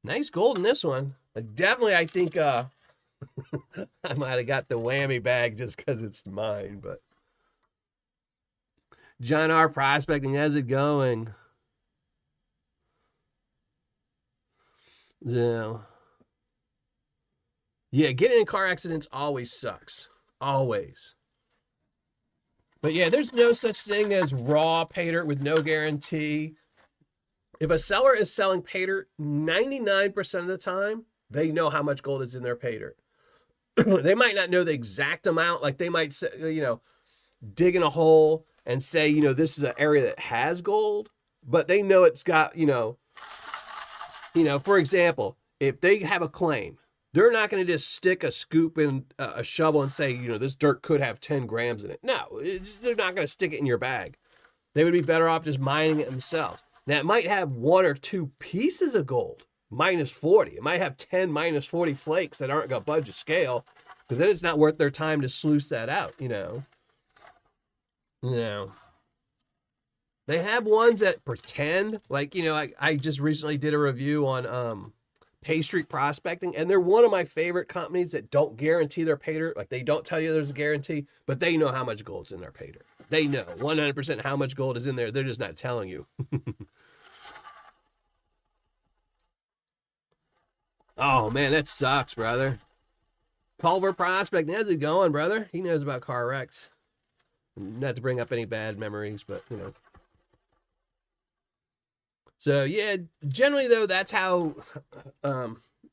nice gold in this one. Definitely, I think I might have got the whammy bag just because it's mine, but. John R. Prospecting, how's it going? So, yeah, getting in car accidents always sucks. Always. But yeah, there's no such thing as raw Paydirt with no guarantee. If a seller is selling Paydirt, 99% of the time, they know how much gold is in their Paydirt. They might not know the exact amount. Like they might say, dig in a hole and say, this is an area that has gold, but they know it's got, for example, if they have a claim, they're not going to just stick a scoop in a shovel and say, this dirt could have 10 grams in it. No, they're not going to stick it in your bag. They would be better off just mining it themselves. Now, it might have 1 or 2 pieces of gold, minus 40. It might have 10 minus 40 flakes that aren't going to budge a scale, because then it's not worth their time to sluice that out, No. They have ones that pretend, like, I just recently did a review on Paydirt prospecting, and they're one of my favorite companies that don't guarantee their Paydirt. Like, they don't tell you there's a guarantee, but they know how much gold's in their Paydirt. They know 100% how much gold is in there. They're just not telling you. Oh, man, that sucks, brother. Culver Prospecting, how's it going, brother? He knows about car wrecks. Not to bring up any bad memories, but, So, yeah, generally, though, that's how,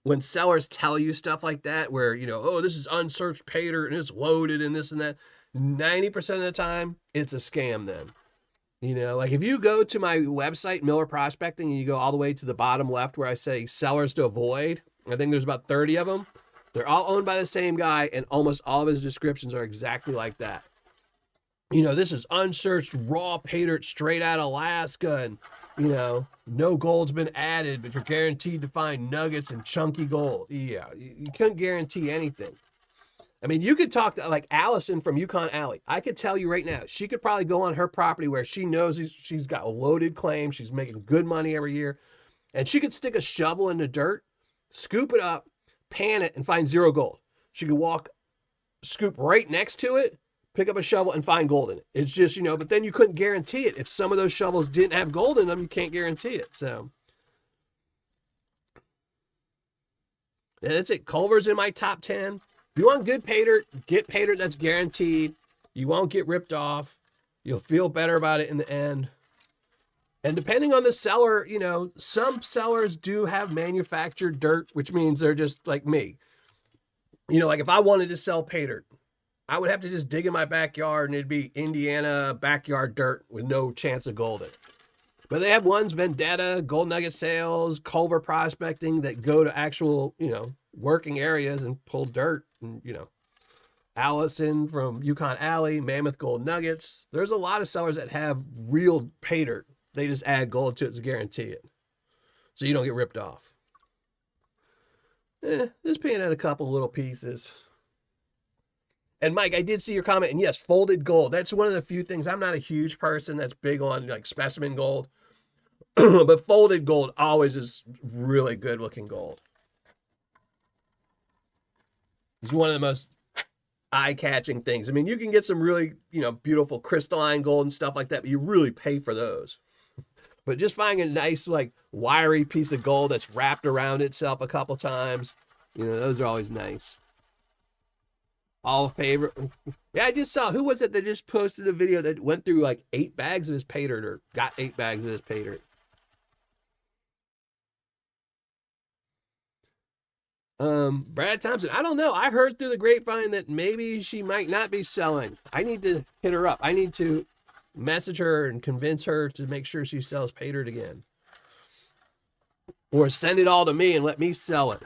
when sellers tell you stuff like that, where, oh, this is unsearched Paydirt and it's loaded and this and that, 90% of the time, it's a scam then. Like if you go to my website, Miller Prospecting, and you go all the way to the bottom left where I say sellers to avoid, I think there's about 30 of them. They're all owned by the same guy, and almost all of his descriptions are exactly like that. This is unsearched raw Paydirt straight out of Alaska, and, no gold's been added, but you're guaranteed to find nuggets and chunky gold. Yeah, you couldn't guarantee anything. I mean, you could talk to, like, Allison from Yukon Alley. I could tell you right now, she could probably go on her property where she knows she's got a loaded claim, she's making good money every year, and she could stick a shovel in the dirt, scoop it up, pan it, and find 0 gold. She could scoop right next to it, pick up a shovel, and find gold in it. It's just, but then you couldn't guarantee it. If some of those shovels didn't have gold in them, you can't guarantee it. So, and that's it. Culver's in my top 10. If you want good Paydirt, get Paydirt that's guaranteed. You won't get ripped off. You'll feel better about it in the end. And depending on the seller, some sellers do have manufactured dirt, which means they're just like me. Like if I wanted to sell Paydirt, I would have to just dig in my backyard and it'd be Indiana backyard dirt with no chance of gold in it. But they have ones, Vendetta, Gold Nugget Sales, Culver Prospecting, that go to actual, working areas and pull dirt. And, Allison from Yukon Alley, Mammoth Gold Nuggets. There's a lot of sellers that have real Paydirt. They just add gold to it to guarantee it, so you don't get ripped off. Just paying out a couple little pieces. And Mike, I did see your comment, and yes, folded gold. That's one of the few things. I'm not a huge person that's big on like specimen gold, but folded gold always is really good looking gold. It's one of the most eye-catching things. I mean, you can get some really, beautiful crystalline gold and stuff like that, but you really pay for those. But just finding a nice, like, wiry piece of gold that's wrapped around itself a couple times, those are always nice. All favorite. Yeah, I just saw, who was it that just posted a video that went through like 8 bags of his Paydirt, or got 8 bags of his Paydirt? Brad Thompson, I don't know. I heard through the grapevine that maybe she might not be selling. I need to hit her up. I need to message her and convince her to make sure she sells Paydirt again. Or send it all to me and let me sell it.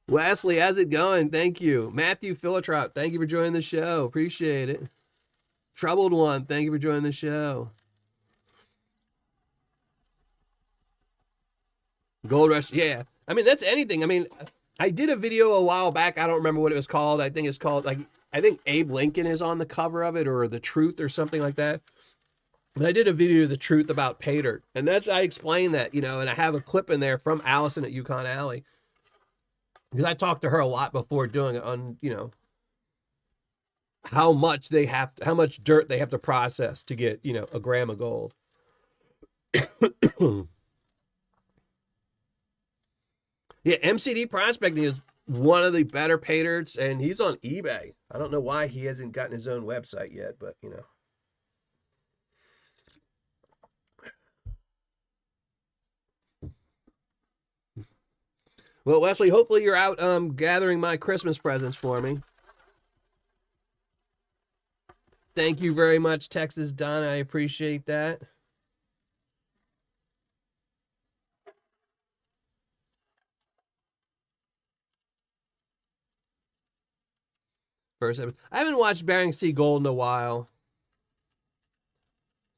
Wesley, how's it going? Thank you. Matthew Philitrop, thank you for joining the show. Appreciate it. Troubled One, thank you for joining the show. Gold Rush, yeah. I mean, that's anything. I mean, I did a video a while back. I don't remember what it was called. I think it's called, like, I think Abe Lincoln is on the cover of it, or The Truth or something like that. But I did a video of The Truth about Paydirt. And that's, I explained that, you know, and I have a clip in there from Allison at Yukon Alley. Because I talked to her a lot before doing it on, you know, how much dirt they have to process to get, you know, a gram of gold. Yeah, MCD Prospecting is one of the better Paydirts, and he's on eBay. I don't know why he hasn't gotten his own website yet, but, you know. Well, Wesley, hopefully you're out gathering my Christmas presents for me. Thank you very much, Texas Donna. I appreciate that. First, I haven't watched Bering Sea Gold in a while.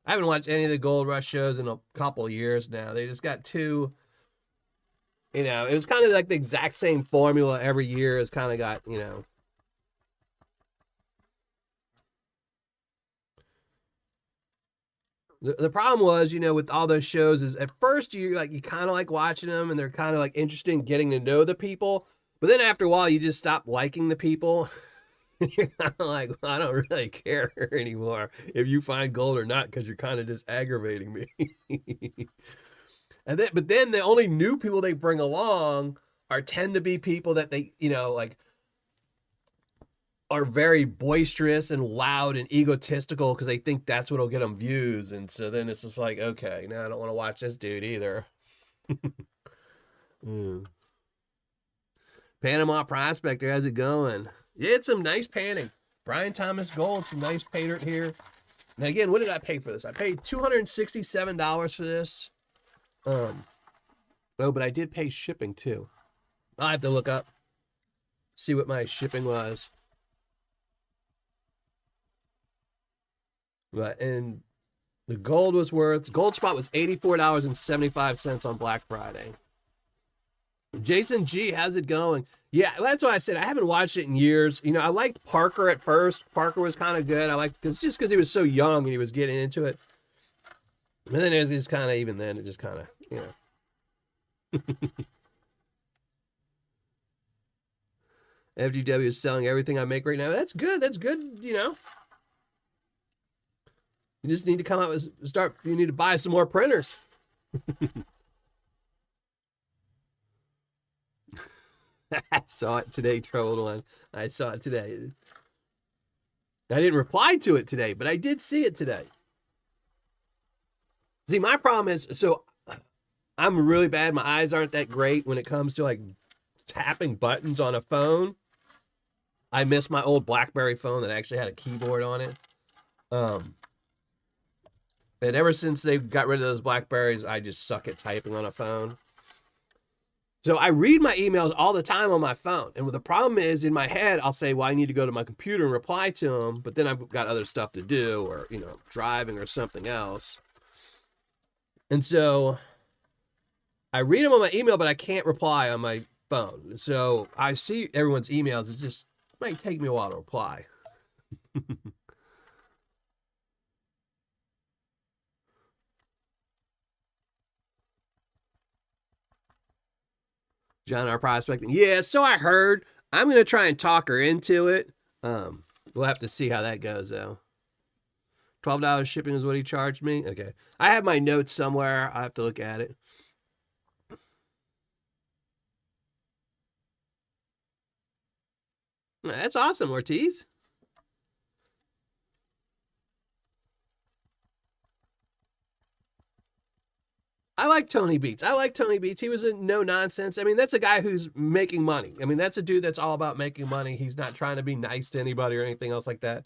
I haven't watched any of the Gold Rush shows in a couple years now. They just got too, you know, it was kind of like the exact same formula every year. It's kind of got, you know. The problem was, you know, with all those shows is at first you kind of like watching them and they're kind of like interested in getting to know the people. But then after a while, you just stop liking the people. You're kind of like, well, I don't really care anymore if you find gold or not, because you're kind of just aggravating me. But then the only new people they bring along tend to be people that they, you know, like are very boisterous and loud and egotistical because they think that's what'll get them views. And so then it's just like, okay, now I don't want to watch this dude either. Panama Prospector, how's it going? Yeah, it's some nice panning. BryanThomasGold, some nice Paydirt here. Now again, what did I pay for this? I paid $267 for this. Oh, but I did pay shipping too. I'll have to look up, see what my shipping was. But and the gold spot was $84.75 on Black Friday. Jason G, how's it going? Yeah, that's why I said I haven't watched it in years. You know, I liked Parker at first. Parker was kind of good. I liked because he was so young and he was getting into it. And then it was kind of, even then, it just kind of, you know. FGW is selling everything I make right now. That's good. That's good, you know. You just need to come out with you need to buy some more printers. I saw it today, Troubled One. I saw it today. I didn't reply to it today, but I did see it today. See, my problem is, so I'm really bad. My eyes aren't that great when it comes to like tapping buttons on a phone. I miss my old BlackBerry phone that actually had a keyboard on it. And ever since they got rid of those BlackBerries, I just suck at typing on a phone. So I read my emails all the time on my phone. And the problem is, in my head, I'll say, well, I need to go to my computer and reply to them. But then I've got other stuff to do, or, you know, driving or something else. And so I read them on my email, but I can't reply on my phone. So I see everyone's emails. It might take me a while to reply. John R. Prospecting. Yeah, so I heard. I'm going to try and talk her into it. We'll have to see how that goes, though. $12 shipping is what he charged me? Okay. I have my notes somewhere. I have to look at it. That's awesome, Ortiz. I like Tony Beats. He was a no nonsense. I mean, that's a guy who's making money. I mean, that's a dude that's all about making money. He's not trying to be nice to anybody or anything else like that.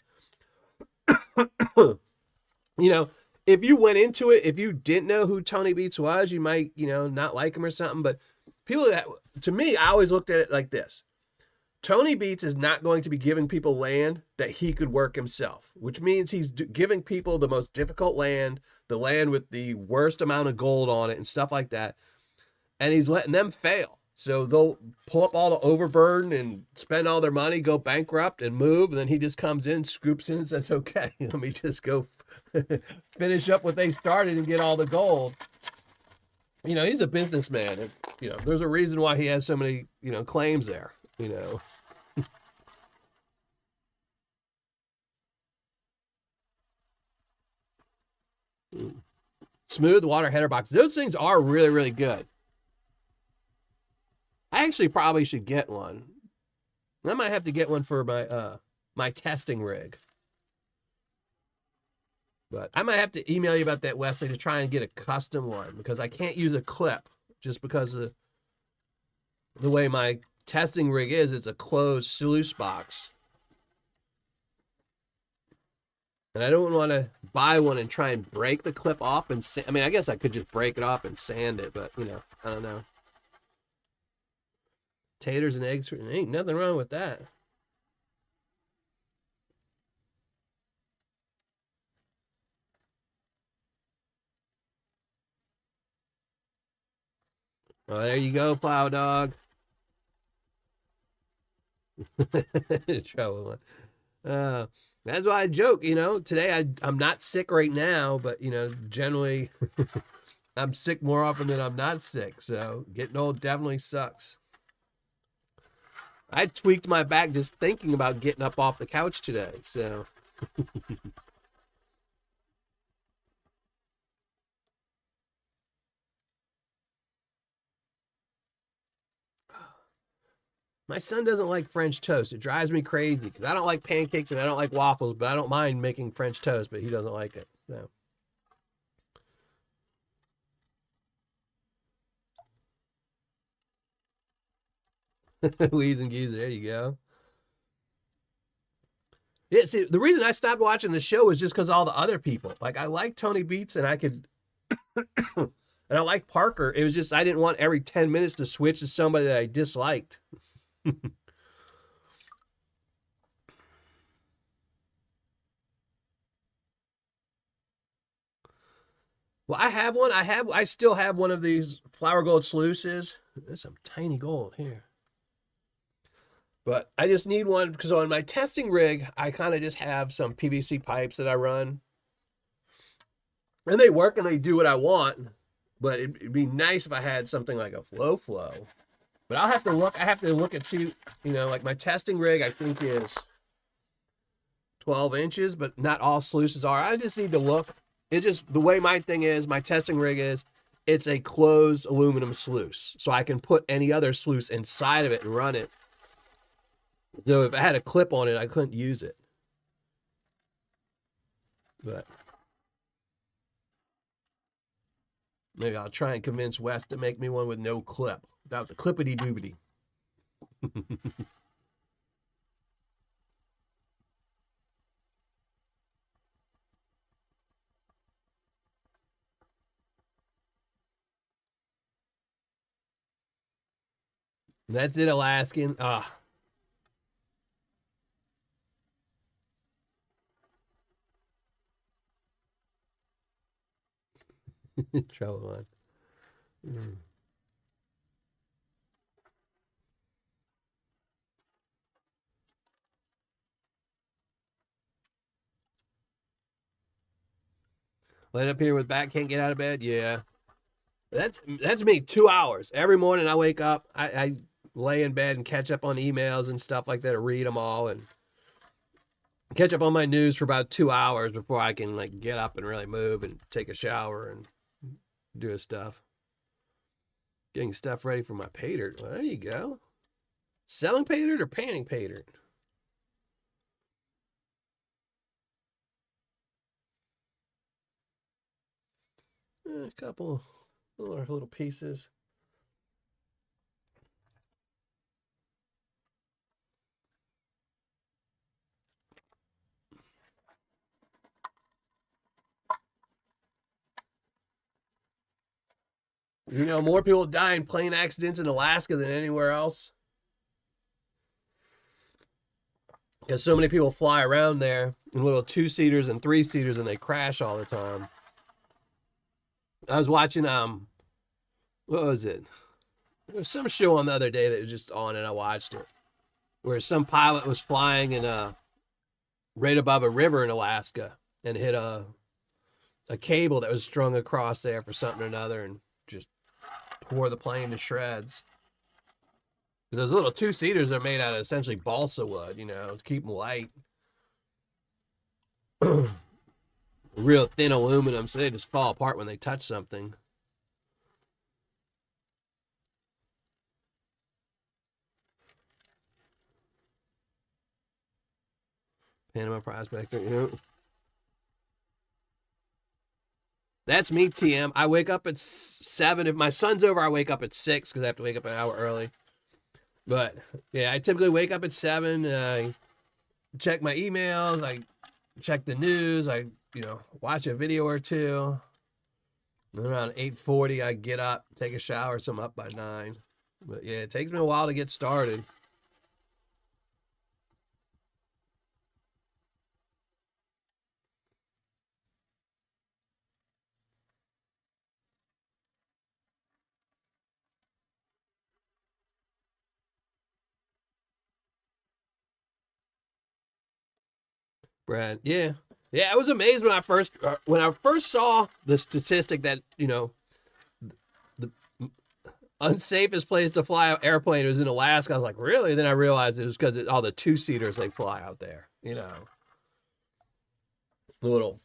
You know, if you went into it, if you didn't know who Tony Beats was, you might, you know, not like him or something. But people that, to me, I always looked at it like this. Tony Beats is not going to be giving people land that he could work himself, which means he's giving people the most difficult land, the land with the worst amount of gold on it and stuff like that. And he's letting them fail. So they'll pull up all the overburden and spend all their money, go bankrupt and move. And then he just comes in, scoops in and says, okay, let me just go finish up what they started and get all the gold. You know, he's a businessman. And, you know, there's a reason why he has so many, you know, claims there, you know. Smooth water header box. Those things are really, really good. I actually probably should get one. I might have to get one for my my testing rig. But I might have to email you about that, Wesley, to try and get a custom one because I can't use a clip just because of the way my testing rig is. It's a closed sluice box. And I don't want to buy one and try and break the clip off and I mean, I guess I could just break it off and sand it, but, you know, I don't know. Taters and eggs, ain't nothing wrong with that. Well, there you go, Plow Dog. Trouble. That's why I joke, you know, today I'm not sick right now, but, you know, generally I'm sick more often than I'm not sick. So getting old definitely sucks. I tweaked my back just thinking about getting up off the couch today. So my son doesn't like French toast. It drives me crazy because I don't like pancakes and I don't like waffles, but I don't mind making French toast, but he doesn't like it. So Wheeze and Geezer, there you go. Yeah, see, the reason I stopped watching the show was just because all the other people. Like, I like Tony Beats and I could, and I like Parker. It was just, I didn't want every 10 minutes to switch to somebody that I disliked. Well, I have one. I still have one of these flower gold sluices. There's some tiny gold here. But I just need one because on my testing rig, I kind of just have some PVC pipes that I run. And they work and they do what I want. But it'd be nice if I had something like a flow. But I'll have to look. I have to look and see, you know, like my testing rig, I think is 12 inches, but not all sluices are. I just need to look. It just, the way my thing is, my testing rig is, it's a closed aluminum sluice. So I can put any other sluice inside of it and run it. So if I had a clip on it, I couldn't use it. But maybe I'll try and convince Wes to make me one with no clip, without the clippity doobity. That's it, Alaskan. Ah. Trouble on. Laying up here with back, can't get out of bed. Yeah, that's me. 2 hours every morning. I wake up. I lay in bed and catch up on emails and stuff like that. Or read them all and catch up on my news for about 2 hours before I can like get up and really move and take a shower and do his stuff. Getting stuff ready for my Paydirt. Well, there you go. Selling Paydirt or panning Paydirt? A couple little pieces. You know, more people die in plane accidents in Alaska than anywhere else. because so many people fly around there in little 2-seaters and 3-seaters, and they crash all the time. I was watching what was it? There was some show on the other day that was just on, and I watched it, where some pilot was flying in right above a river in Alaska and hit a cable that was strung across there for something or another, and just tore the plane to shreds. Those little 2-seaters are made out of essentially balsa wood, to keep them light. Real thin aluminum, so they just fall apart when they touch something. Panama Prospector, That's me, TM. I wake up at 7. If my son's over, I wake up at 6 because I have to wake up an hour early. But, yeah, I typically wake up at 7. I check my emails. I check the news. I, watch a video or two. And around 8:40, I get up, take a shower, so I'm up by 9. But, yeah, it takes me a while to get started. Brad, yeah. I was amazed when I first saw the statistic that, the unsafest place to fly an airplane was in Alaska. I was like, really? Then I realized it was because of all the 2-seaters they fly out there, The little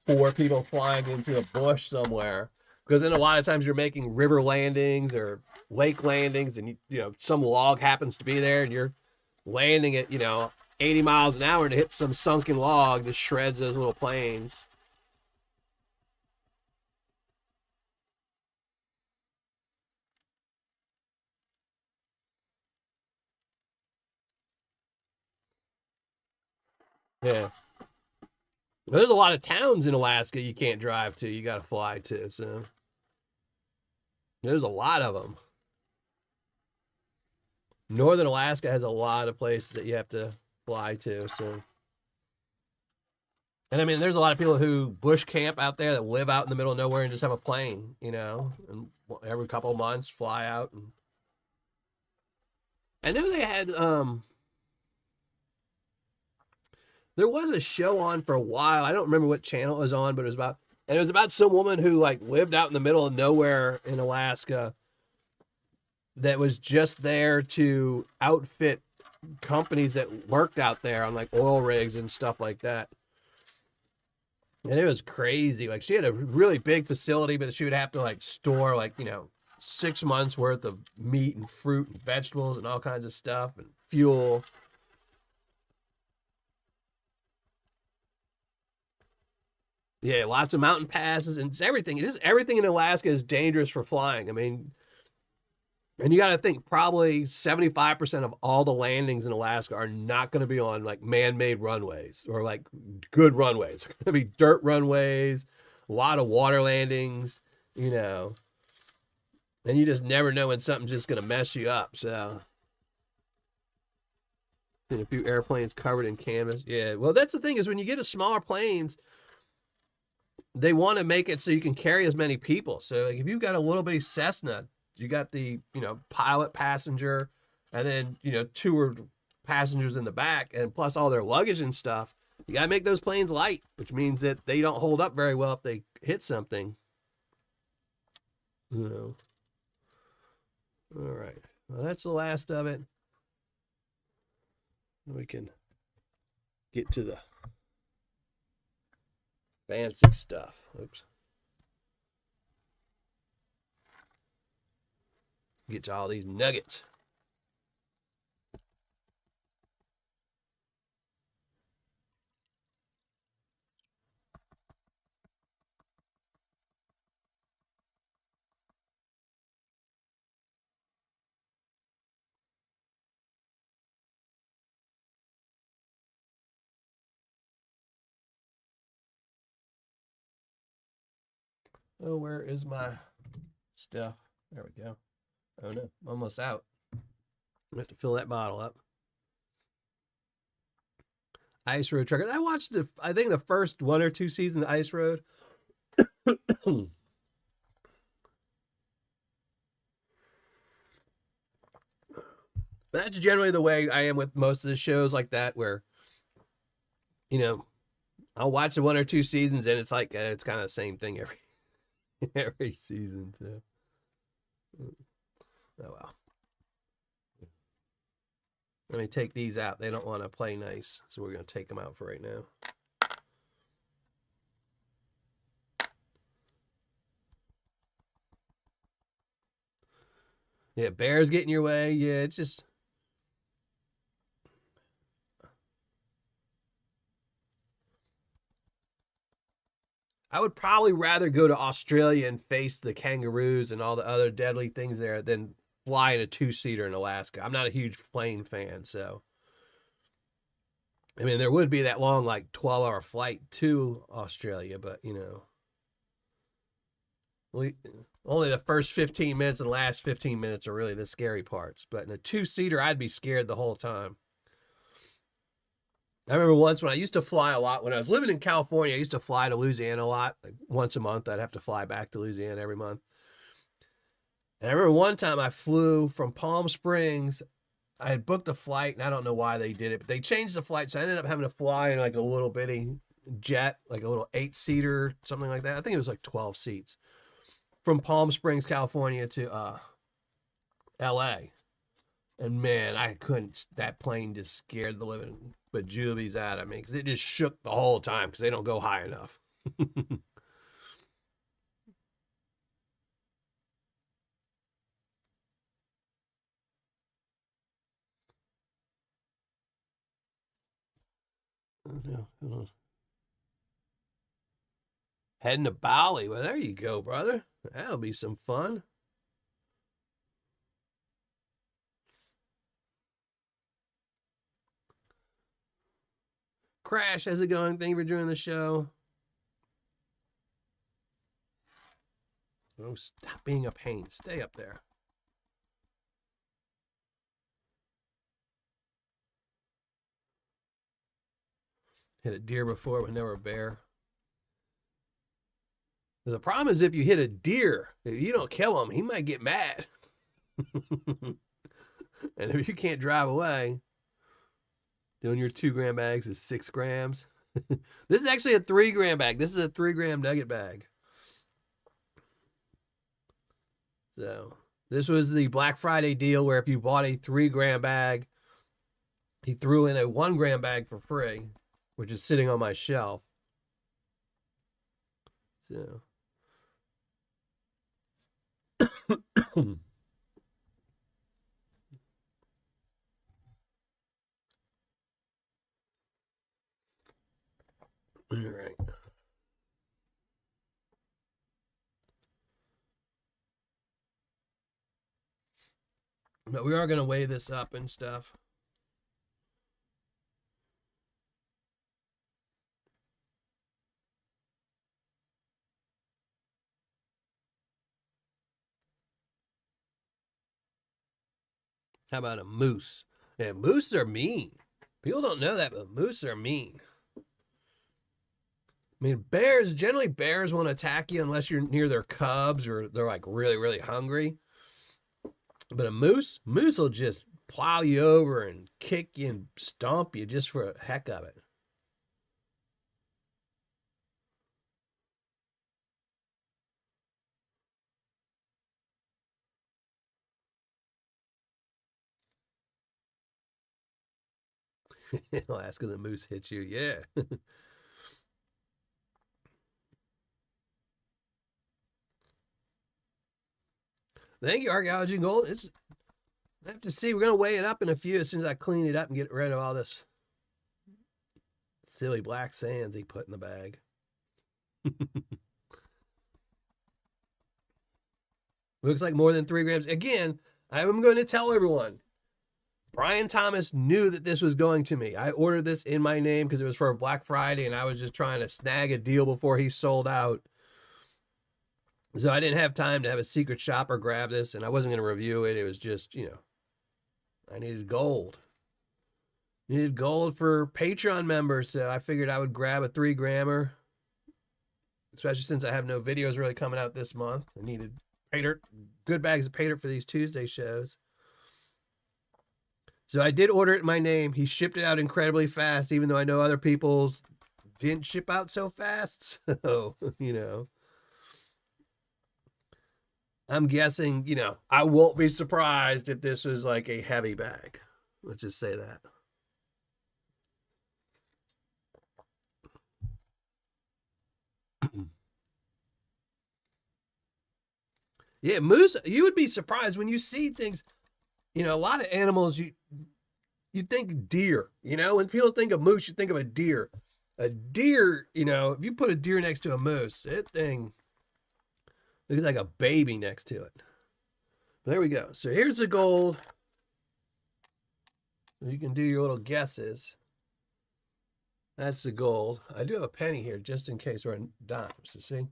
4 people flying into a bush somewhere. Because then a lot of times you're making river landings or lake landings, and some log happens to be there, and you're landing at 80 miles an hour to hit some sunken log that shreds those little planes. Yeah. There's a lot of towns in Alaska you can't drive to. You got to fly to. So there's a lot of them. Northern Alaska has a lot of places that you have to fly to. So, and I mean, there's a lot of people who bush camp out there that live out in the middle of nowhere and just have a plane, and every couple of months fly out. And I knew they had there was a show on for a while. I don't remember what channel it was on, but it was about some woman who lived out in the middle of nowhere in Alaska that was just there to outfit companies that worked out there on oil rigs and stuff like that. And it was crazy. She had a really big facility, but she would have to store 6 months worth of meat and fruit and vegetables and all kinds of stuff and fuel. Yeah, lots of mountain passes, and it's everything. Everything in Alaska is dangerous for flying. I mean, and you got to think probably 75% of all the landings in Alaska are not going to be on man-made runways or good runways. They're going to be dirt runways, a lot of water landings, and you just never know when something's just going to mess you up. So, and a few airplanes covered in canvas. Yeah, well, that's the thing is when you get to smaller planes, they want to make it so you can carry as many people. So if you've got a little bitty Cessna, you got the, pilot, passenger, and then, 2 passengers in the back, and plus all their luggage and stuff. You got to make those planes light, which means that they don't hold up very well if they hit something. All right. Well, that's the last of it. We can get to the fancy stuff. Oops. Get to all these nuggets. Oh, where is my stuff? There we go. Oh no, I'm almost out. I have to fill that bottle up. Ice Road Truckers. I watched I think the first 1 or 2 seasons of Ice Road. That's generally the way I am with most of the shows like that, where, you know, I'll watch the 1 or 2 seasons and it's like it's kind of the same thing every every season. So, oh well. Let me take these out. They don't want to play nice, so we're going to take them out for right now. Yeah, bears get in your way. Yeah, it's just... I would probably rather go to Australia and face the kangaroos and all the other deadly things there than fly in a 2-seater in Alaska. I'm not a huge plane fan, so... I mean, there would be that long, like, 12-hour flight to Australia, but, you know... Only the first 15 minutes and the last 15 minutes are really the scary parts. But in a 2-seater, I'd be scared the whole time. I remember once when I used to fly a lot, when I was living in California, I used to fly to Louisiana a lot. Like once a month, I'd have to fly back to Louisiana every month. And I remember one time I flew from Palm Springs. I had booked a flight, and I don't know why they did it, but they changed the flight, so I ended up having to fly in like a little bitty jet, like a little 8-seater, something like that. I think it was like 12 seats. From Palm Springs, California to LA. And man, I couldn't, that plane just scared the living bejubies out of me because it just shook the whole time because they don't go high enough. Oh, no, hold on. Heading to Bali. Well, there you go, brother. That'll be some fun. Crash, how's it going? Thank you for joining the show. Oh, stop being a pain. Stay up there. Hit a deer before, but never a bear. The problem is if you hit a deer, if you don't kill him, he might get mad. And if you can't drive away, doing your 2-gram bags is 6 grams. This is actually a 3-gram bag. This is a 3-gram nugget bag. So this was the Black Friday deal where if you bought a 3-gram bag, he threw in a 1-gram bag for free, which is sitting on my shelf. So. All right. But we are going to weigh this up and stuff. How about a moose? Yeah, moose are mean. People don't know that, but moose are mean. I mean, generally bears won't attack you unless you're near their cubs or they're like really, really hungry. But a moose will just plow you over and kick you and stomp you just for the heck of it. Alaska, the moose hits you. Yeah. Thank you, Archaeology Gold. I have to see. We're going to weigh it up in a few as soon as I clean it up and get rid of all this silly black sands he put in the bag. Looks like more than 3 grams. Again, I'm going to tell everyone, Bryan Thomas knew that this was going to me. I ordered this in my name because it was for Black Friday, and I was just trying to snag a deal before he sold out. So I didn't have time to have a secret shopper grab this, and I wasn't going to review it. It was just, I needed gold. Needed gold for Patreon members, so I figured I would grab a 3-grammer, especially since I have no videos really coming out this month. I needed Paydirt, good bags of Paydirt for these Tuesday shows. So I did order it in my name. He shipped it out incredibly fast, even though I know other people's didn't ship out so fast. So, you know, I'm guessing, you know, I won't be surprised if this was like a heavy bag. Let's just say that. Yeah, moose, you would be surprised when you see things, you know, a lot of animals, you think deer, you know, when people think of moose, you think of a deer. A deer, you know, if you put a deer next to a moose, that thing looks like a baby next to it. There we go. So here's the gold. You can do your little guesses. That's the gold. I do have a penny here just in case we're in dimes, you see?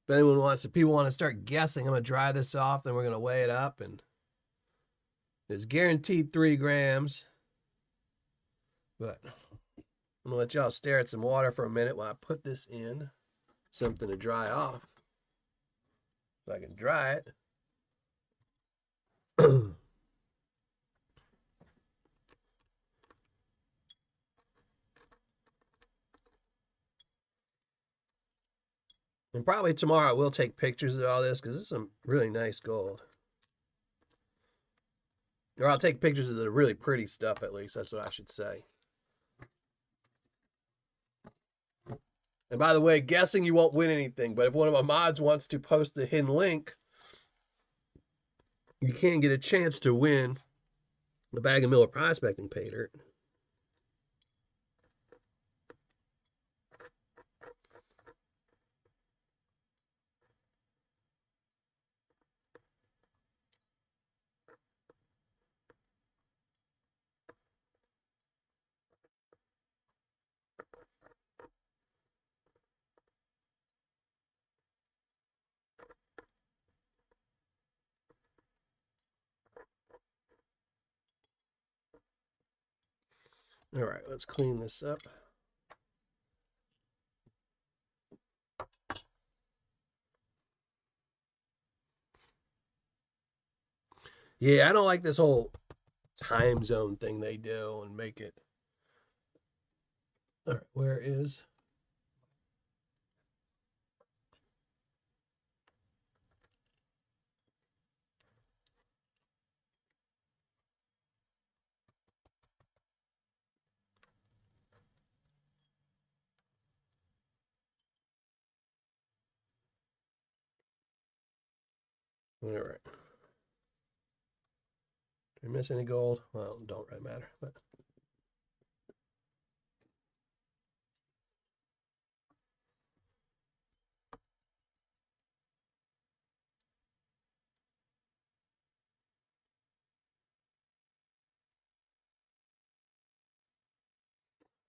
If anyone wants, if people want to start guessing, I'm going to dry this off, then we're going to weigh it up, and it's guaranteed 3 grams. But I'm going to let y'all stare at some water for a minute while I put this in something to dry off. So I can dry it. And probably tomorrow I will take pictures of all this because this is some really nice gold. Or I'll take pictures of the really pretty stuff at least. That's what I should say. And by the way, guessing you won't win anything. But if one of my mods wants to post the hidden link, you can get a chance to win the bag of Miller Prospecting Paydirt. All right, let's clean this up. Yeah, I don't like this whole time zone thing they do and make it. All right, where is? All right. Did I miss any gold? Well, don't really matter. But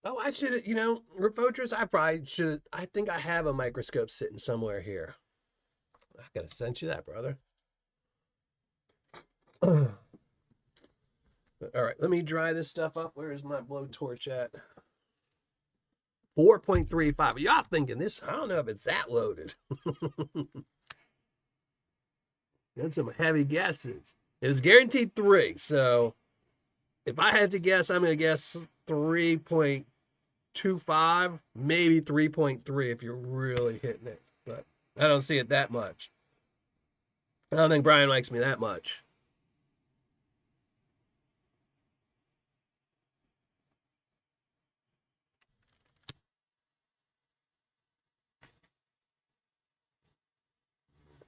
oh, I should have, you know, Refotress, I probably should have. I think I have a microscope sitting somewhere here. I gotta send you that, brother. All right, let me dry this stuff up. Where is my blowtorch at? 4.35. Y'all thinking this? I don't know if it's that loaded. That's some heavy guesses. It was guaranteed 3. So if I had to guess, I'm going to guess 3.25, maybe 3.3 if you're really hitting it. But I don't see it that much. I don't think Brian likes me that much.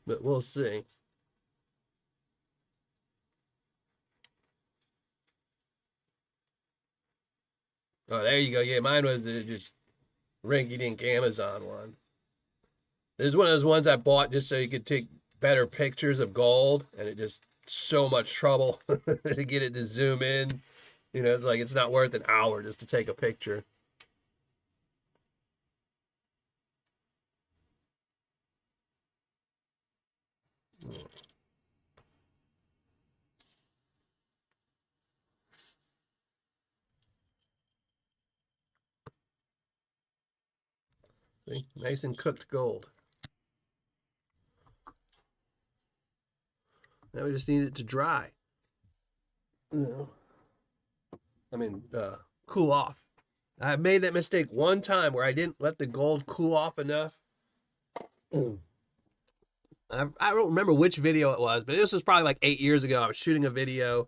But we'll see. Oh, there you go. Yeah, mine was just rinky-dink Amazon one. This is one of those ones I bought just so you could take better pictures of gold, and it just so much trouble to get it to zoom in. You know, it's like it's not worth an hour just to take a picture. See? Nice and cooked gold. Now we just need it to dry. Cool off. I made that mistake one time where I didn't let the gold cool off enough. I don't remember which video it was, but this was probably like 8 years ago. I was shooting a video,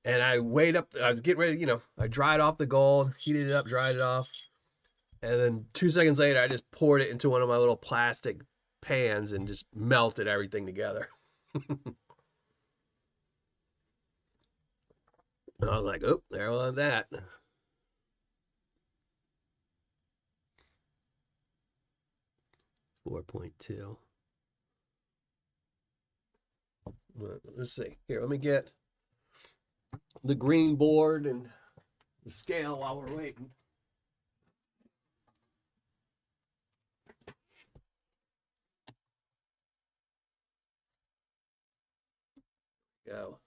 and I was getting ready, I dried off the gold, heated it up, dried it off, and then 2 seconds later, I just poured it into one of my little plastic pans and just melted everything together. And I was like, oh, there was that. .2. Let's see. Here, let me get the green board and the scale while we're waiting. Go.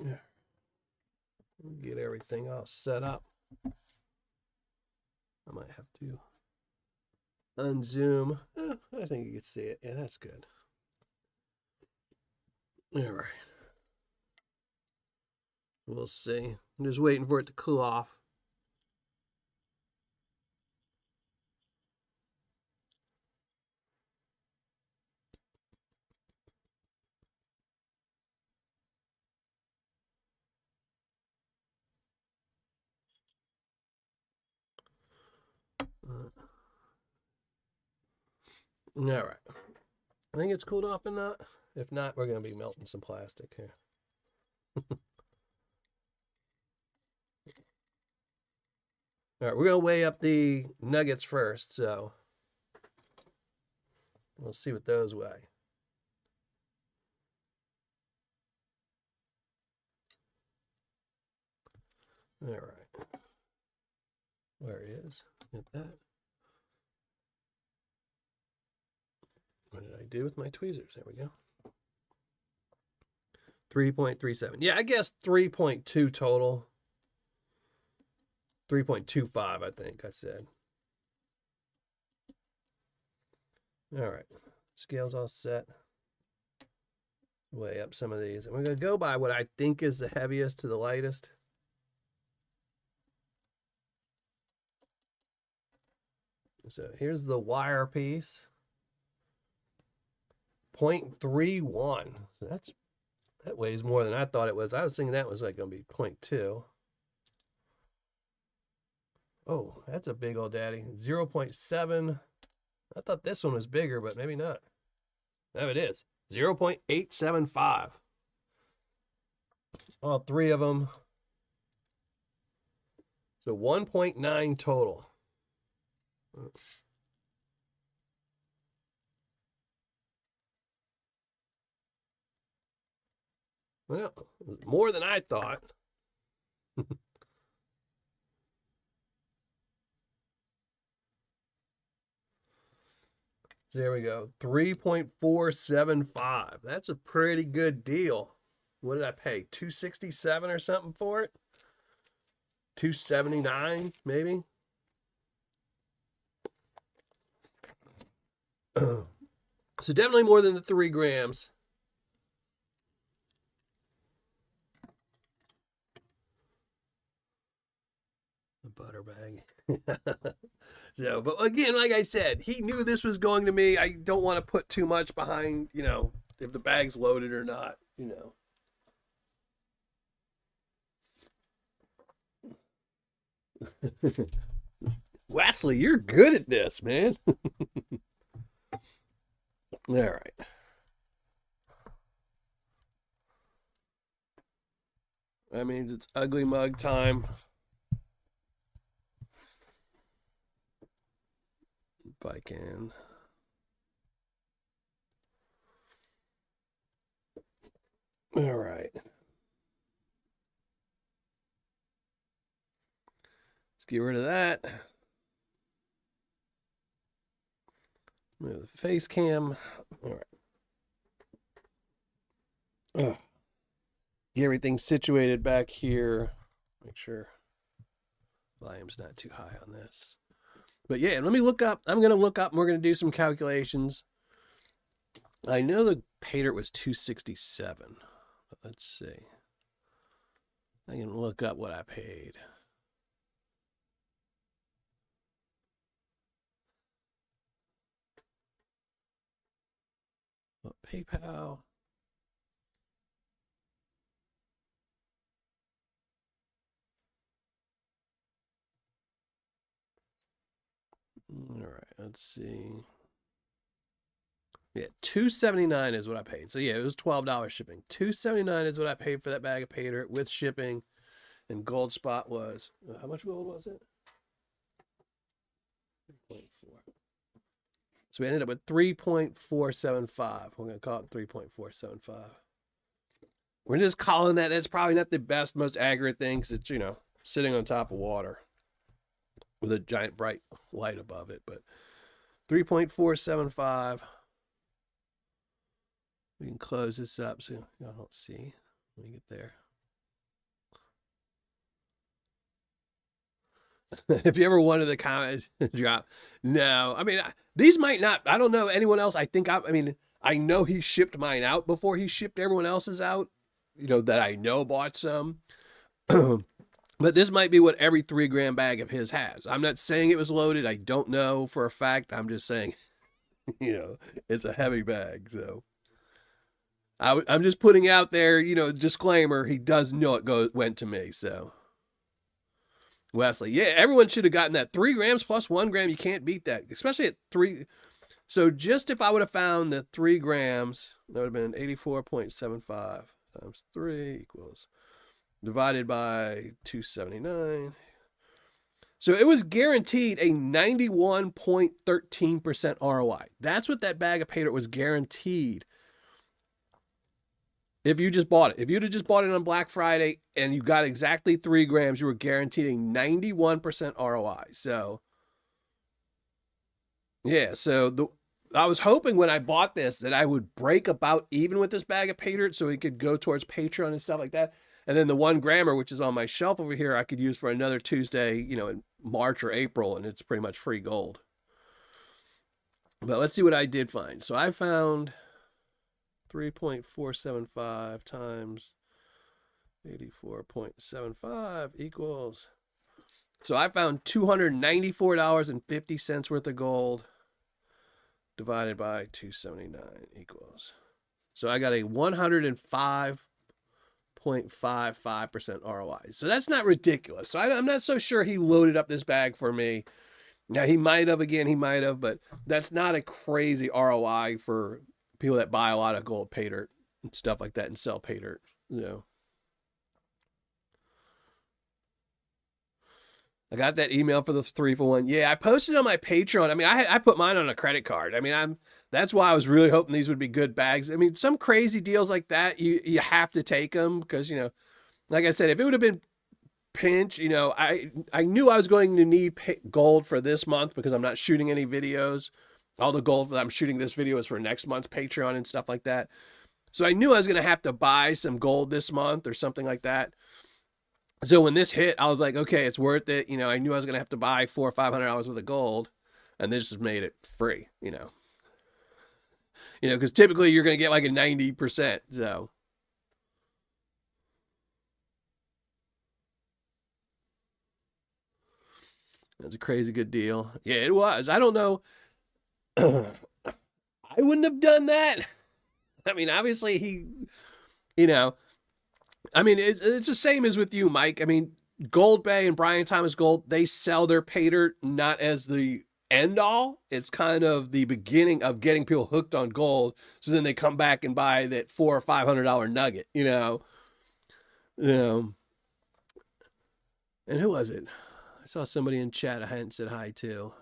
Yeah. Get everything all set up. I might have to unzoom. I think you can see it. Yeah, that's good. All right. We'll see. I'm just waiting for it to cool off. All right. I think it's cooled off enough. If not, we're going to be melting some plastic here. All right, we're going to weigh up the nuggets first, so we'll see what those weigh. All right. Where it is. Get that. What did I do with my tweezers? There we go. 3.37. Yeah, I guess 3.2 total. 3.25, I think I said. All right. Scale's all set. Weigh up some of these. And we're going to go by what I think is the heaviest to the lightest. So here's the wire piece. 0.31. So that weighs more than I thought it was. I was thinking that was like going to be 0.2. Oh, that's a big old daddy. 0.7. I thought this one was bigger, but maybe not. There it is. 0.875. All three of them. So 1.9 total. Well, more than I thought. So there we go. 3.475. That's a pretty good deal. What did I pay? 267 or something for it? 279 maybe? So definitely more than the 3 grams. The butter bag. So, but again, like I said, he knew this was going to me. I don't want to put too much behind, if the bag's loaded or not, Wesley, you're good at this, man. All right. That means it's ugly mug time. If I can. All right. Let's get rid of that. Move the face cam. All right. get everything situated back here. Make sure volume's not too high on this. But yeah, let me look up. I'm going to look up and we're going to do some calculations. I know the Paydirt was $267. But let's see. I can look up what I paid. What, PayPal? All right, let's see. Yeah, $279 is what I paid. So yeah, it was $12 shipping. $279 is what I paid for that bag of Paydirt with shipping. And Gold Spot was, how much gold was it? 3.4. So we ended up with 3.475. We're going to call it 3.475. We're just calling that. That's probably not the best, most accurate thing because it's, you know, sitting on top of water with a giant bright light above it. But 3.475. We can close this up so y'all don't see. Let me get there. If you ever wanted the comment drop, no. I mean, these might not. I don't know anyone else. I think I mean, I know he shipped mine out before he shipped everyone else's out. You know, that I know bought some. But this might be what every 3 gram bag of his has. I'm not saying it was loaded. I don't know for a fact. I'm just saying, you know, it's a heavy bag. So I'm just putting out there, you know, disclaimer. He does know it went to me. So. Wesley, yeah, everyone should have gotten that. 3 grams plus 1 gram, you can't beat that, especially at 3. So just if I would have found the 3 grams, that would have been 84.75 times 3 equals divided by 279. So it was guaranteed a 91.13% ROI. That's what that bag of Paydirt was guaranteed. If you just bought it, if you'd have just bought it on Black Friday and you got exactly 3 grams, you were guaranteed a 91% ROI. So, yeah. So I was hoping when I bought this that I would break about even with this bag of Paydirt so it could go towards Patreon and stuff like that. And then the 1 grammer, which is on my shelf over here, I could use for another Tuesday, you know, in March or April, and it's pretty much free gold. But let's see what I did find. So I found 3.475 times 84.75 equals. So I found $294.50 worth of gold divided by 279 equals. So I got a 105.55% ROI. So that's not ridiculous. So I'm not so sure he loaded up this bag for me. Now he might have, but that's not a crazy ROI for people that buy a lot of gold Paydirt and stuff like that and sell Paydirt, you know. I got that email for this 3-for-1. Yeah, I posted on my Patreon. I mean, I put mine on a credit card. I mean, that's why I was really hoping these would be good bags. I mean, some crazy deals like that, you have to take them because, you know, like I said, if it would have been pinch, you know, I knew I was going to need gold for this month because I'm not shooting any videos. All the gold that I'm shooting this video is for next month's Patreon and stuff like that. So I knew I was going to have to buy some gold this month or something like that. So when this hit, I was like, okay, it's worth it. You know, I knew I was going to have to buy $400 or $500 worth of gold, and this just made it free, you know. You know, because typically you're going to get like a 90%. So. That's a crazy good deal. Yeah, it was. I don't know. I wouldn't have done that. I mean, obviously he, you know, I mean, it's the same as with you, Mike. I mean, Gold Bay and BryanThomasGold, they sell their Paydirt not as the end all. It's kind of the beginning of getting people hooked on gold. So then they come back and buy that $400 or $500 nugget, you know. And who was it? I saw somebody in chat I hadn't said hi to.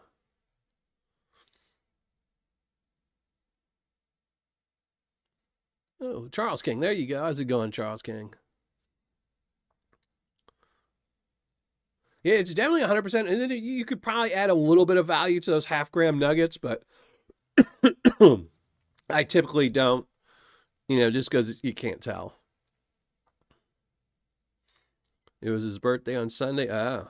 Oh, Charles King. There you go. How's it going, Charles King? Yeah, it's definitely 100%. And then you could probably add a little bit of value to those half-gram nuggets, but I typically don't, you know, just because you can't tell. It was his birthday on Sunday. Oh.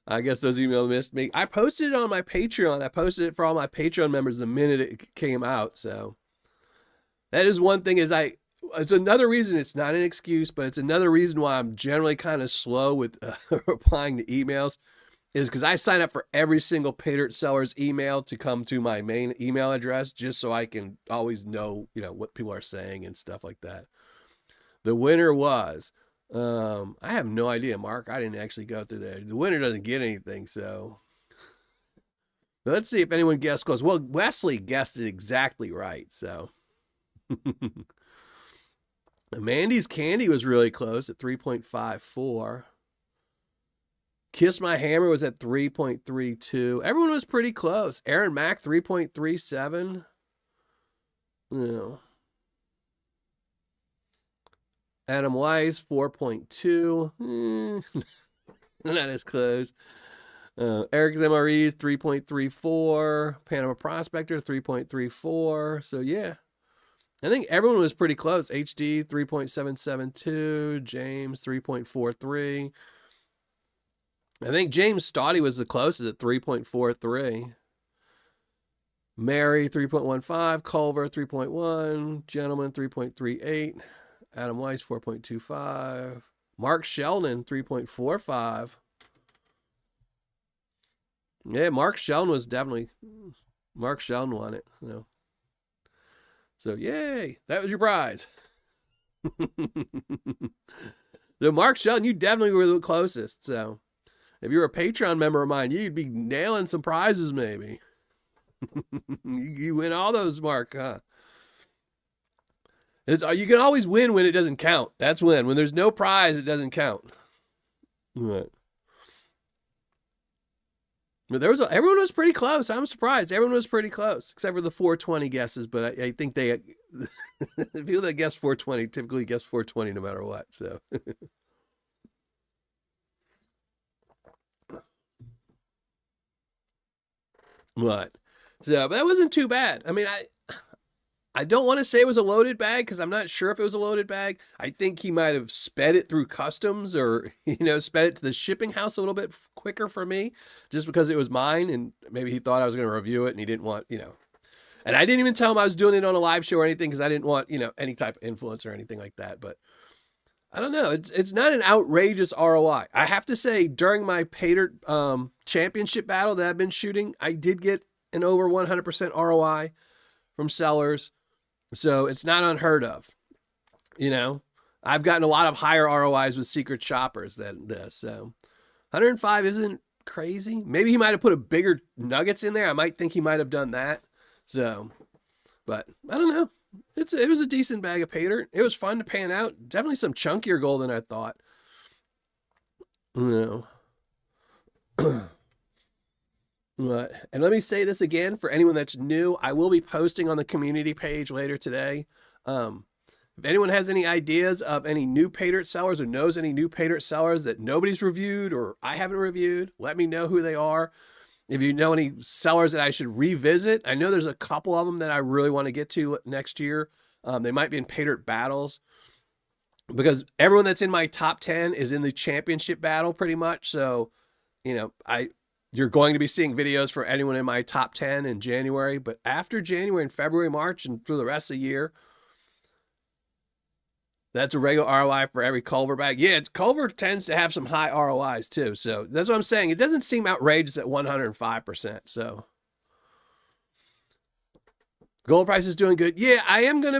I guess those emails missed me. I posted it on my Patreon. I posted it for all my Patreon members the minute it came out. So that is one thing it's another reason, it's not an excuse, but it's another reason why I'm generally kind of slow with replying to emails, is because I sign up for every single Paydirt seller's email to come to my main email address just so I can always know, what people are saying and stuff like that. The winner was, I have no idea, Mark. I didn't actually go through there. The winner doesn't get anything, so. But let's see if anyone guessed close. Well, Wesley guessed it exactly right, so. Mandy's Candy was really close at 3.54. Kiss My Hammer was at 3.32. Everyone was pretty close. Aaron Mack, 3.37. No. Adam Weiss, 4.2. Not as close. Eric's MREs, 3.34. Panama Prospector, 3.34. So, yeah. I think everyone was pretty close. HD, 3.772. James, 3.43. I think James Stoddy was the closest at 3.43. Mary, 3.15. Culver, 3.1. Gentleman, 3.38. Adam Weiss, 4.25. Mark Sheldon, 3.45. Yeah, Mark Sheldon was definitely... Mark Sheldon won it. So, yay. That was your prize. So, Mark Sheldon, you definitely were the closest. So, if you're a Patreon member of mine, you'd be nailing some prizes, maybe. You win all those, Mark, huh? You can always win when it doesn't count. That's when. When there's no prize, it doesn't count. Right. But everyone was pretty close. I'm surprised. Everyone was pretty close, except for the 420 guesses. But I think the people that guess 420 typically guess 420 no matter what. So. What? So, but that wasn't too bad. I mean, I don't want to say it was a loaded bag because I'm not sure if it was a loaded bag. I think he might have sped it through customs or, sped it to the shipping house a little bit quicker for me just because it was mine. And maybe he thought I was going to review it and he didn't want, and I didn't even tell him I was doing it on a live show or anything because I didn't want, any type of influence or anything like that. But I don't know. It's not an outrageous ROI. I have to say during my Paydirt championship battle that I've been shooting, I did get an over 100% ROI from sellers. So it's not unheard of. I've gotten a lot of higher ROIs with secret shoppers than this. So 105 isn't crazy. Maybe he might have put a bigger nuggets in there. I might think he might have done that. So, but I don't know. It was a decent bag of Paydirt. It was fun to pan out. Definitely some chunkier gold than I thought. But, and let me say this again for anyone that's new. I will be posting on the community page later today. If anyone has any ideas of any new Paydirt sellers or knows any new Paydirt sellers that nobody's reviewed or I haven't reviewed, let me know who they are. If you know any sellers that I should revisit, I know there's a couple of them that I really want to get to next year. They might be in Paydirt battles because everyone that's in my top 10 is in the championship battle pretty much. So, you're going to be seeing videos for anyone in my top 10 in January, but after January and February, March, and through the rest of the year, that's a regular ROI for every Culver bag. Yeah, Culver tends to have some high ROIs too. So that's what I'm saying. It doesn't seem outrageous at 105%. So gold price is doing good. Yeah, I am a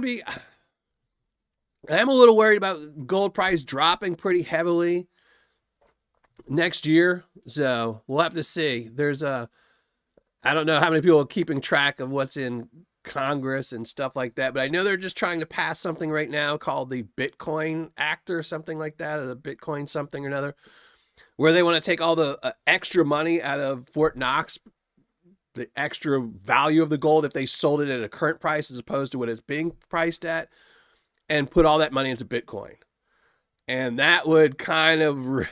little worried about gold price dropping pretty heavily next year. So we'll have to see. I don't know how many people are keeping track of what's in Congress and stuff like that, but I know they're just trying to pass something right now called the Bitcoin Act or something like that, or the Bitcoin something or another, where they want to take all the extra money out of Fort Knox, the extra value of the gold if they sold it at a current price as opposed to what it's being priced at, and put all that money into Bitcoin. And that would kind of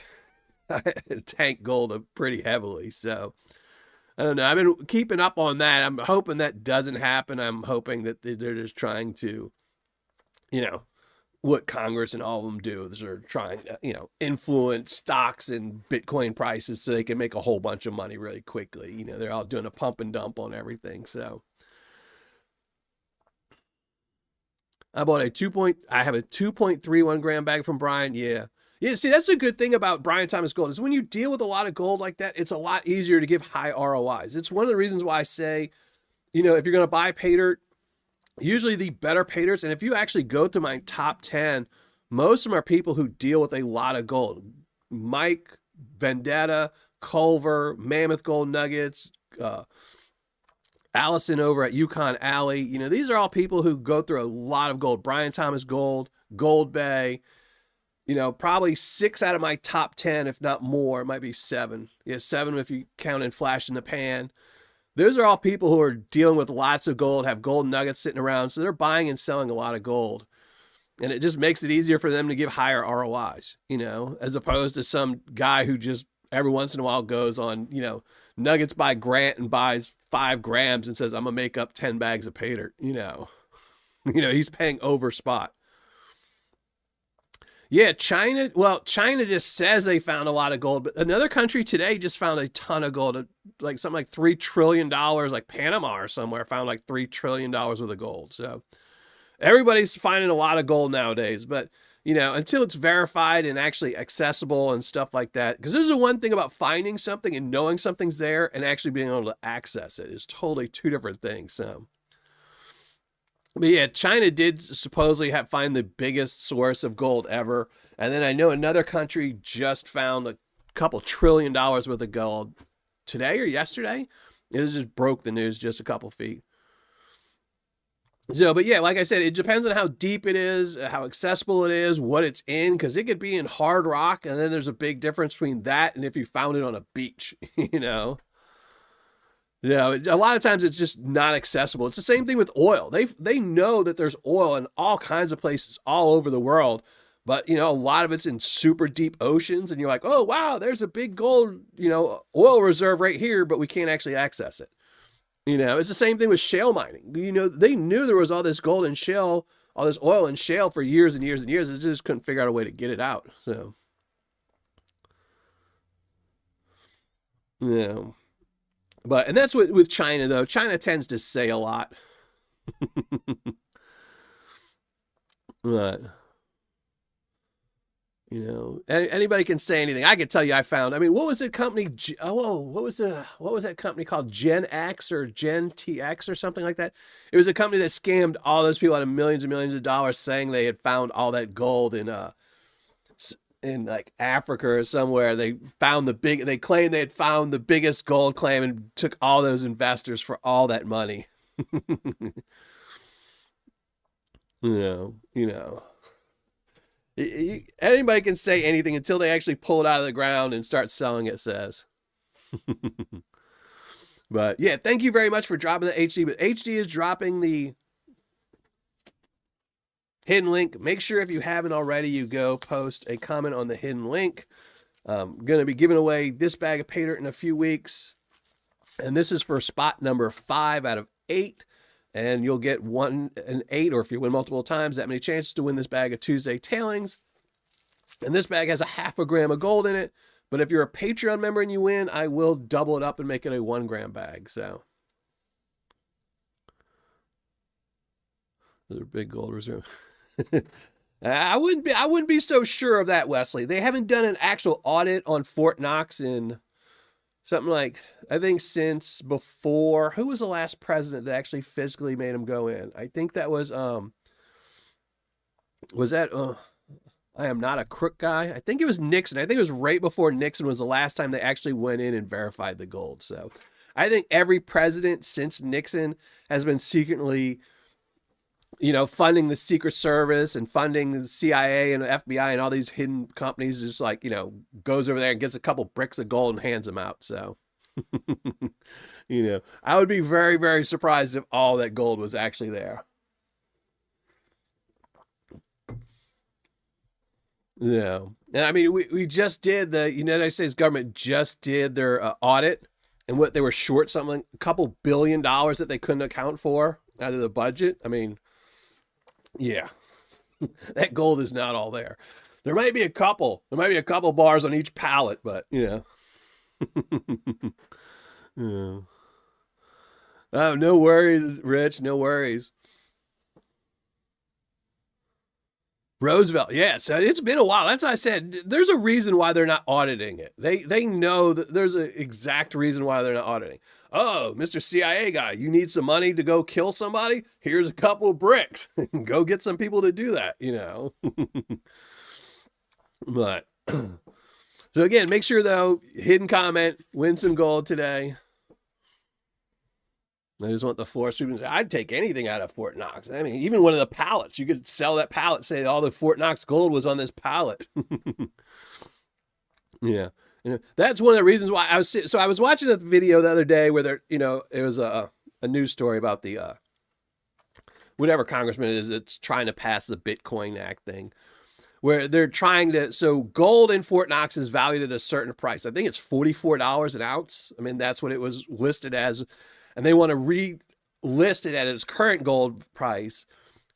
tank gold pretty heavily. So I don't know. I've been keeping up on that. I'm hoping that doesn't happen. I'm hoping that they're just trying to, what Congress and all of them do is they're trying to, influence stocks and Bitcoin prices so they can make a whole bunch of money really quickly. They're all doing a pump and dump on everything. So I bought I have a 2.31 gram bag from Brian. Yeah. Yeah. See, that's a good thing about BryanThomasGold is when you deal with a lot of gold like that, it's a lot easier to give high ROIs. It's one of the reasons why I say, if you're going to buy Paydirt, usually the better Paydirts, and if you actually go to my top 10, most of them are people who deal with a lot of gold. Mike, Vendetta, Culver, Mammoth Gold Nuggets, Allison over at Yukon Alley. These are all people who go through a lot of gold. BryanThomasGold, Gold Bay. Probably 6 out of my top 10, if not more. It might be 7. Yeah, 7 if you count in Flash in the Pan. Those are all people who are dealing with lots of gold, have gold nuggets sitting around. So they're buying and selling a lot of gold. And it just makes it easier for them to give higher ROIs, as opposed to some guy who just every once in a while goes on, Nuggets by Grant and buys 5 grams and says, I'm going to make up 10 bags of Paydirt. He's paying over spot. Yeah, China just says they found a lot of gold, but another country today just found a ton of gold, like something like $3 trillion, like Panama or somewhere found like $3 trillion worth of gold. So everybody's finding a lot of gold nowadays, but until it's verified and actually accessible and stuff like that, because there's the one thing about finding something and knowing something's there and actually being able to access it is totally 2 different things. So. But yeah, China did supposedly find the biggest source of gold ever. And then I know another country just found a couple $1 trillion worth of gold today or yesterday. It just broke the news just a couple feet. So, but yeah, like I said, it depends on how deep it is, how accessible it is, what it's in, because it could be in hard rock. And then there's a big difference between that and if you found it on a beach, Yeah, a lot of times it's just not accessible. It's the same thing with oil. They know that there's oil in all kinds of places all over the world, but a lot of it's in super deep oceans, and you're like, oh wow, there's a big gold oil reserve right here, but we can't actually access it. It's the same thing with shale mining. They knew there was all this gold in shale, all this oil in shale for years and years and years. They just couldn't figure out a way to get it out. So yeah. And that's what with China, though. China tends to say a lot. But, anybody can say anything. I could tell you I found, what was the company? What was that company called? Gen X or Gen TX or something like that? It was a company that scammed all those people out of millions and millions of dollars saying they had found all that gold in like Africa or somewhere. They claimed they had found the biggest gold claim and took all those investors for all that money. Anybody can say anything until they actually pull it out of the ground and start selling it, says. But yeah, thank you very much for dropping the HD, but HD is dropping the hidden link. Make sure if you haven't already, you go post a comment on the hidden link. I'm going to be giving away this bag of Paydirt in a few weeks. And this is for spot number 5 out of 8. And you'll get 1 and 8, or if you win multiple times, that many chances to win this bag of Tuesday tailings. And this bag has a 0.5 gram of gold in it. But if you're a Patreon member and you win, I will double it up and make it a 1 gram bag. So those are big gold reserve. I wouldn't be so sure of that, Wesley. They haven't done an actual audit on Fort Knox in something like, I think since before, who was the last president that actually physically made them go in? I think that was I am not a crook guy. I think it was Nixon. I think it was right before Nixon was the last time they actually went in and verified the gold. So I think every president since Nixon has been secretly funding the Secret Service and funding the CIA and the FBI and all these hidden companies, just like, goes over there and gets a couple bricks of gold and hands them out. So, I would be very, very surprised if all that gold was actually there. Yeah. And we just did, the United States government just did their audit, and what they were short something, a couple $1 billion that they couldn't account for out of the budget. Yeah. That gold is not all there. There might be a couple. There might be a couple bars on each pallet, but you know. Yeah. Oh, no worries, Rich. No worries. Roosevelt, yeah. So it's been a while. That's why I said there's a reason why they're not auditing it. They know that there's an exact reason why they're not auditing. Oh, Mr. CIA guy, you need some money to go kill somebody? Here's a couple of bricks. Go get some people to do that, you know. But so again, make sure though, hidden comment, win some gold today. I just want the floor sweeping. I'd take anything out of Fort Knox. I mean, even one of the pallets. You could sell that pallet, say all the Fort Knox gold was on this pallet. Yeah. You know, that's one of the reasons why I was watching a video the other day where there, you know, it was a news story about the whatever congressman it is that's trying to pass the Bitcoin Act thing, where they're trying to, so gold in Fort Knox is valued at a certain price. I think it's $44 an ounce. I mean, that's what it was listed as. And they want to relist it at its current gold price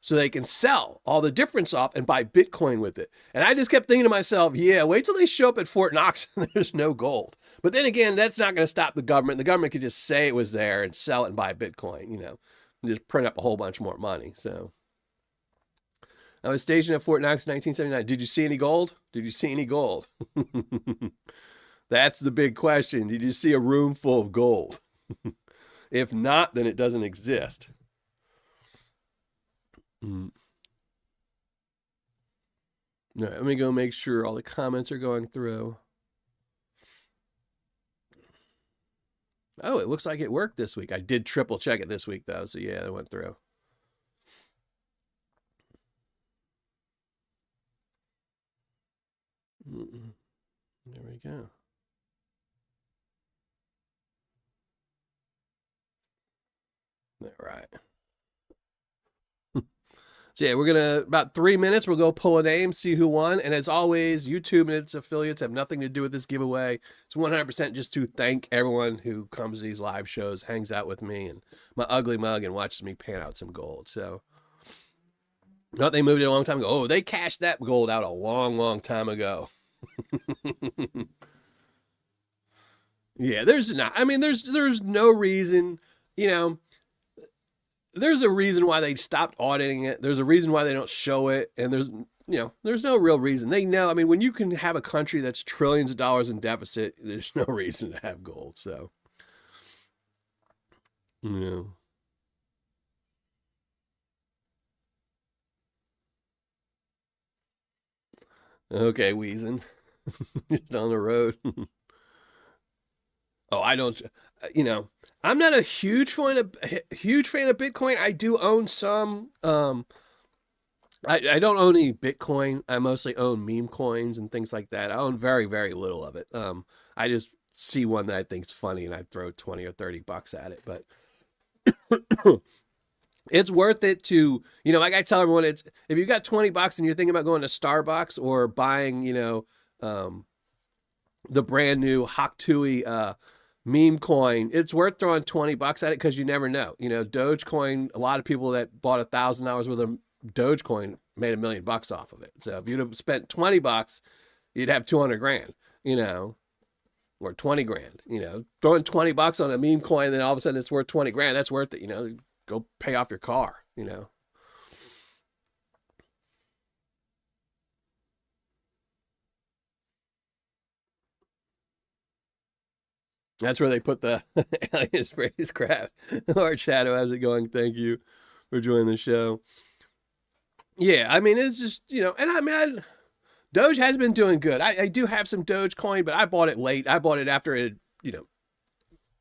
so they can sell all the difference off and buy Bitcoin with it. And I just kept thinking to myself, yeah, wait till they show up at Fort Knox and there's no gold. But then again, that's not going to stop the government. The government could just say it was there and sell it and buy Bitcoin, you know, just print up a whole bunch more money. So I was stationed at Fort Knox in 1979. Did you see any gold? Did you see any gold? That's the big question. Did you see a room full of gold? If not, then it doesn't exist. All right, let me go make sure all the comments are going through. Oh, it looks like it worked this week. I did triple check it this week, though. So, yeah, it went through. There we go. All right. So yeah, we're gonna, about 3 minutes, we'll go pull a name, see who won. And as always, YouTube and its affiliates have nothing to do with this giveaway. It's 100% just to thank everyone who comes to these live shows, hangs out with me and my ugly mug and watches me pan out some gold. So, not they moved it a long time ago. Oh, they cashed that gold out a long, long time ago. Yeah, there's not. I mean, there's no reason, you know. There's a reason why they stopped auditing it. There's a reason why they don't show it. And there's no real reason. They know, I mean, when you can have a country that's trillions of dollars in deficit, there's no reason to have gold. So, yeah. Okay, Weezen. Just on the road. Oh, I don't, you know, I'm not a huge fan of Bitcoin. I do own some. I don't own any Bitcoin. I mostly own meme coins and things like that. I own very, very little of it. I just see one that I think is funny and I throw 20 or 30 bucks at it. But it's worth it to, you know, like I tell everyone, it's, if you've got 20 bucks and you're thinking about going to Starbucks or buying, you know, the brand new Haktui meme coin, it's worth throwing 20 bucks at it because you never know. You know, Dogecoin, a lot of people that bought $1,000 worth of Dogecoin made $1 million off of it. So if you'd have spent 20 bucks, you'd have 200 grand, you know, or 20 grand, you know, throwing 20 bucks on a meme coin, then all of a sudden it's worth 20 grand. That's worth it. You know, go pay off your car, you know. That's where they put the alien sprays crap. Our Shadow, how's it going? Thank you for joining the show. Yeah, I mean, it's just, you know, and I mean, Doge has been doing good. I do have some Dogecoin, but I bought it late. I bought it after it, you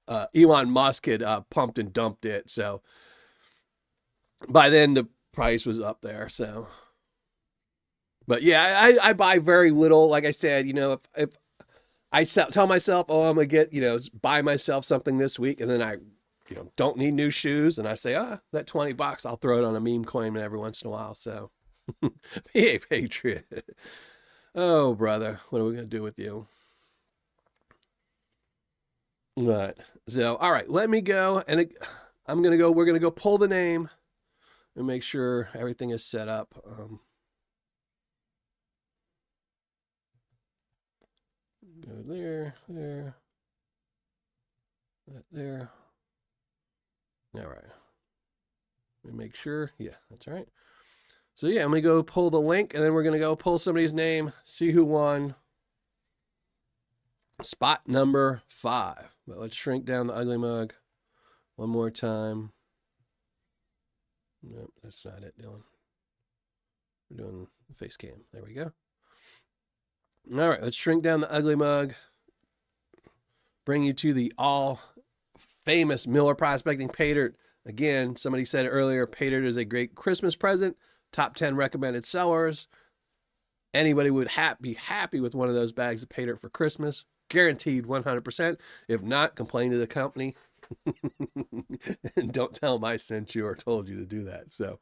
know, Elon Musk had pumped and dumped it. So by then the price was up there. So, but yeah, I buy very little. Like I said, you know, if I tell myself, oh, I'm going to get, you know, buy myself something this week. And then I, you know, don't need new shoes. And I say, that 20 bucks, I'll throw it on a meme coin every once in a while. So, hey, Patriot. Oh, brother, what are we going to do with you? Right. So, all right, let me go. And we're going to go pull the name and make sure everything is set up. Go there, there, that there. All right. Let me make sure. Yeah, that's all right. So yeah, I'm going to go pull the link, and then we're going to go pull somebody's name, see who won. Spot number 5. But let's shrink down the ugly mug one more time. Nope, that's not it, Dylan. We're doing the face cam. There we go. All right, let's shrink down the ugly mug. Bring you to the all famous Miller Prospecting Paydirt. Again, somebody said earlier, Paydirt is a great Christmas present. Top 10 recommended sellers. Anybody would be happy with one of those bags of Paydirt for Christmas. Guaranteed 100%. If not, complain to the company. And don't tell them I sent you or told you to do that. So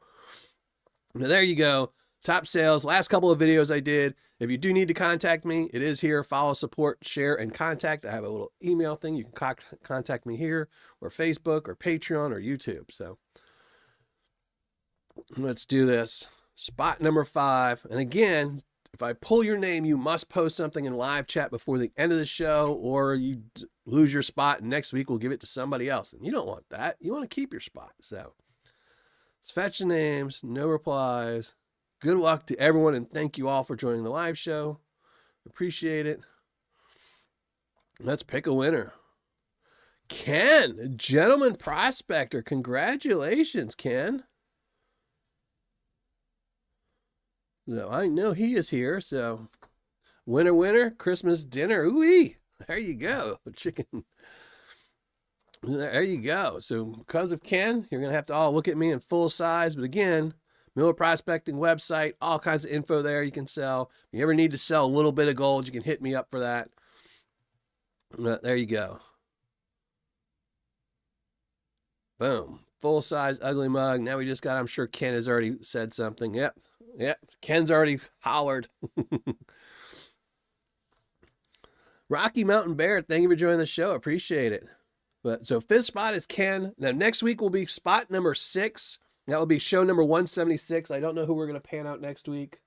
now there you go. Top sales. Last couple of videos I did. If you do need to contact me, it is here. Follow, support, share, and contact. I have a little email thing. You can contact me here or Facebook or Patreon or YouTube. So let's do this. Spot number 5. And again, if I pull your name, you must post something in live chat before the end of the show, or you lose your spot, and next week we'll give it to somebody else. And you don't want that. You want to keep your spot. So let's fetch the names. No replies. Good luck to everyone, and thank you all for joining the live show. Appreciate it. Let's pick a winner. Ken, gentleman prospector. Congratulations, Ken. No, I know he is here, so winner, winner, Christmas dinner. Ooh-wee. There you go. Chicken. There you go. So because of Ken, you're going to have to all look at me in full size. But again, Miller Prospecting website, all kinds of info there you can sell. If you ever need to sell a little bit of gold, you can hit me up for that. There you go. Boom. Full size ugly mug. Now we just got, I'm sure Ken has already said something. Yep. Ken's already hollered. Rocky Mountain Bear, thank you for joining the show. Appreciate it. But so 5th spot is Ken. Now next week will be spot number 6. That will be show number 176. I don't know who we're going to pan out next week.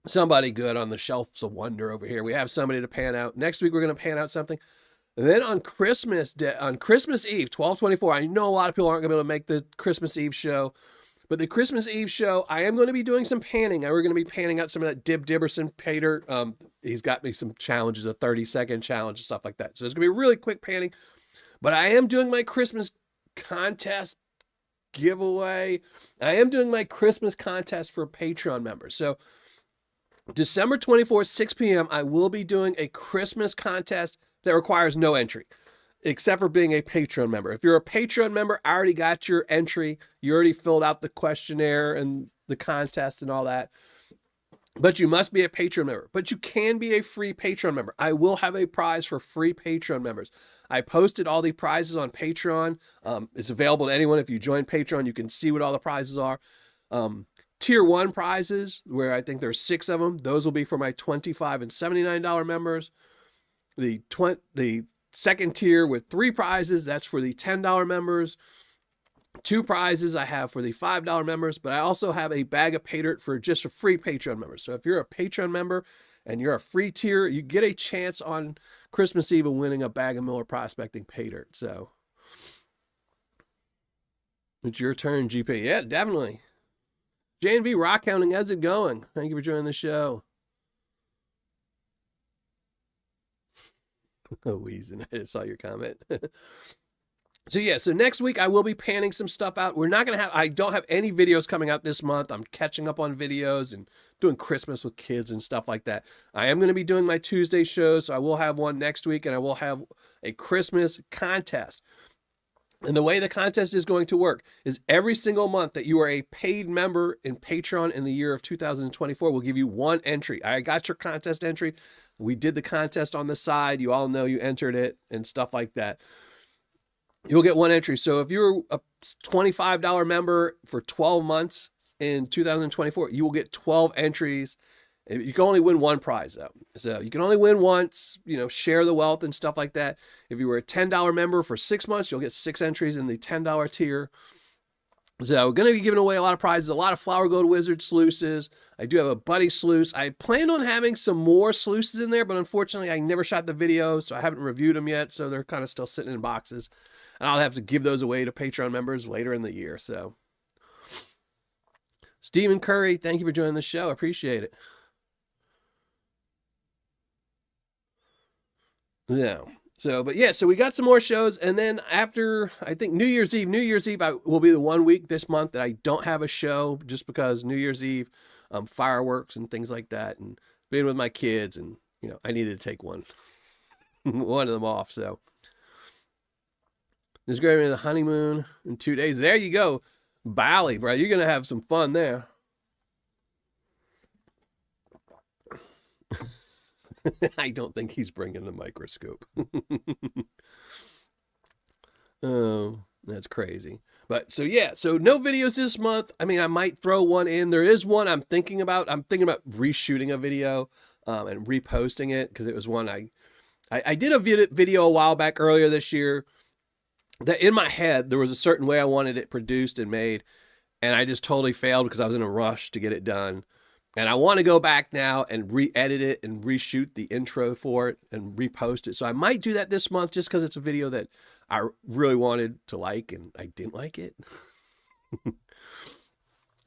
Somebody good on the shelves of wonder over here. We have somebody to pan out. Next week we're going to pan out something. And then on Christmas Eve, 12/24, I know a lot of people aren't going to be able to make the Christmas Eve show. But the Christmas Eve show, I am going to be doing some panning. We're going to be panning out some of that Dibberson Paydirt. He's got me some challenges, a 30-second challenge and stuff like that. So it's going to be really quick panning. But I am doing my Christmas contest giveaway. I am doing my Christmas contest for Patreon members. So December 24th, 6 p.m., I will be doing a Christmas contest that requires no entry, except for being a Patreon member. If you're a Patreon member, I already got your entry. You already filled out the questionnaire and the contest and all that. But you must be a Patreon member. But you can be a free Patreon member. I will have a prize for free Patreon members. I posted all the prizes on Patreon. It's available to anyone. If you join Patreon, you can see what all the prizes are. Tier 1 prizes, where I think there's 6 of them. Those will be for my $25 and $79 members. The second tier with 3 prizes, that's for the $10 members. 2 prizes I have for the $5 members, but I also have a bag of Paydirt for just a free Patreon members. So if you're a Patreon member and you're a free tier, you get a chance on Christmas Eve of winning a bag of Miller Prospecting Paydirt. So it's your turn, GP. Yeah, definitely. J&V Rock Hounding, how's it going? Thank you for joining the show. Oh, Weezen, I just saw your comment. So yeah, so next week I will be panning some stuff out. I don't have any videos coming out this month. I'm catching up on videos and doing Christmas with kids and stuff like that. I am going to be doing my Tuesday shows, so I will have one next week, and I will have a Christmas contest. And the way the contest is going to work is every single month that you are a paid member in Patreon in the year of 2024, we'll give you 1 entry. I got your contest entry. We did the contest on the side. You all know you entered it and stuff like that. You'll get 1 entry. So if you're a $25 member for 12 months in 2024, you will get 12 entries. You can only win 1 prize though. So you can only win once, share the wealth and stuff like that. If you were a $10 member for 6 months, you'll get 6 entries in the $10 tier. So going to be giving away a lot of prizes, a lot of Flower Gold Wizard sluices. I do have a Buddy sluice. I planned on having some more sluices in there, but unfortunately I never shot the video, so I haven't reviewed them yet. So they're kind of still sitting in boxes. And I'll have to give those away to Patreon members later in the year. So Stephen Curry, thank you for joining the show. I appreciate it. Yeah. So, but yeah, so we got some more shows. And then after, I think New Year's Eve will be the 1 week this month that I don't have a show, just because New Year's Eve, fireworks and things like that, and being with my kids, and, you know, I needed to take one of them off. So there's going to be the honeymoon in 2 days. There you go. Bali, bro. You're going to have some fun there. I don't think he's bringing the microscope. Oh, that's crazy. But so yeah, so no videos this month. I mean, I might throw one in. There is one I'm thinking about. I'm thinking about reshooting a video and reposting it, because it was one I did a video a while back earlier this year that in my head there was a certain way I wanted it produced and made, and I just totally failed because I was in a rush to get it done. And I want to go back now and re-edit it and reshoot the intro for it and repost it. So I might do that this month, just because it's a video that I really wanted to like and I didn't like it.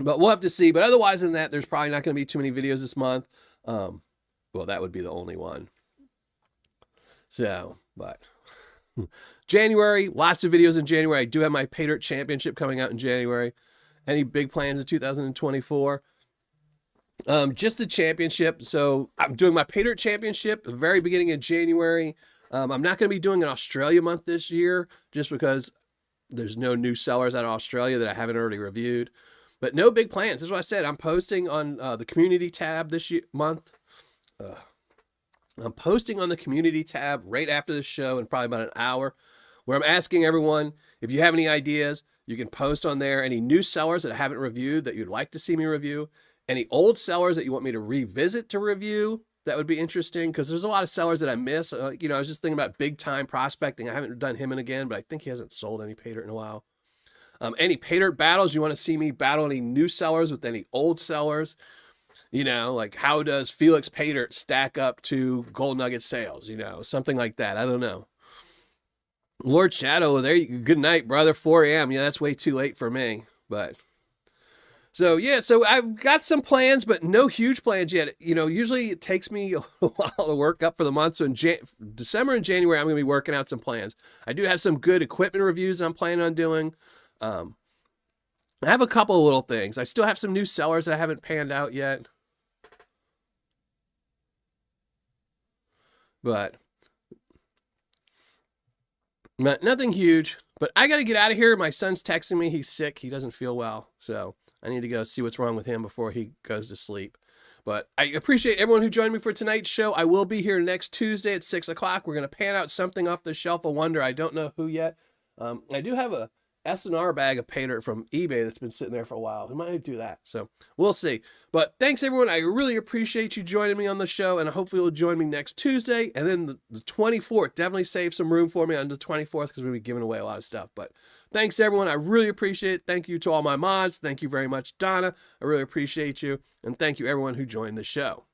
But we'll have to see. But otherwise than that, there's probably not going to be too many videos this month. Well, that would be the only one. So, but January, lots of videos in January. I do have my Paydirt Championship coming out in January. Any big plans in 2024? Just the championship. So I'm doing my Paydirt Championship at the very beginning of January. I'm not going to be doing an Australia month this year, just because there's no new sellers out of Australia that I haven't already reviewed. But no big plans. This is what I said. I'm posting on the community tab this month. I'm posting on the community tab right after the show in probably about an hour, where I'm asking everyone, if you have any ideas, you can post on there any new sellers that I haven't reviewed that you'd like to see me review. Any old sellers that you want me to revisit to review, that would be interesting, because there's a lot of sellers that I miss. You know, I was just thinking about Big Time Prospecting. I haven't done him in again, but I think he hasn't sold any Paydirt in a while. Any Paydirt battles, you want to see me battle any new sellers with any old sellers? You know, like how does Felix Paydirt stack up to Gold Nugget sales? You know, something like that. I don't know. Lord Shadow, there you go. Good night, brother. 4 a.m. Yeah, that's way too late for me, but... So yeah, so I've got some plans, but no huge plans yet. You know, usually it takes me a while to work up for the month. So in December and January, I'm going to be working out some plans. I do have some good equipment reviews I'm planning on doing. I have a couple of little things. I still have some new sellers that I haven't panned out yet. But nothing huge. But I got to get out of here. My son's texting me. He's sick. He doesn't feel well. So I need to go see what's wrong with him before he goes to sleep. But I appreciate everyone who joined me for tonight's show. I will be here next Tuesday at 6 o'clock. We're going to pan out something off the shelf of wonder. I don't know who yet. I do have a S&R bag of Paydirt from eBay that's been sitting there for a while. We might do that. So we'll see. But thanks, everyone. I really appreciate you joining me on the show, and hopefully you'll join me next Tuesday. And then the 24th, definitely save some room for me on the 24th, because we'll be giving away a lot of stuff. But thanks, everyone. I really appreciate it. Thank you to all my mods. Thank you very much, Donna. I really appreciate you. And thank you, everyone who joined the show.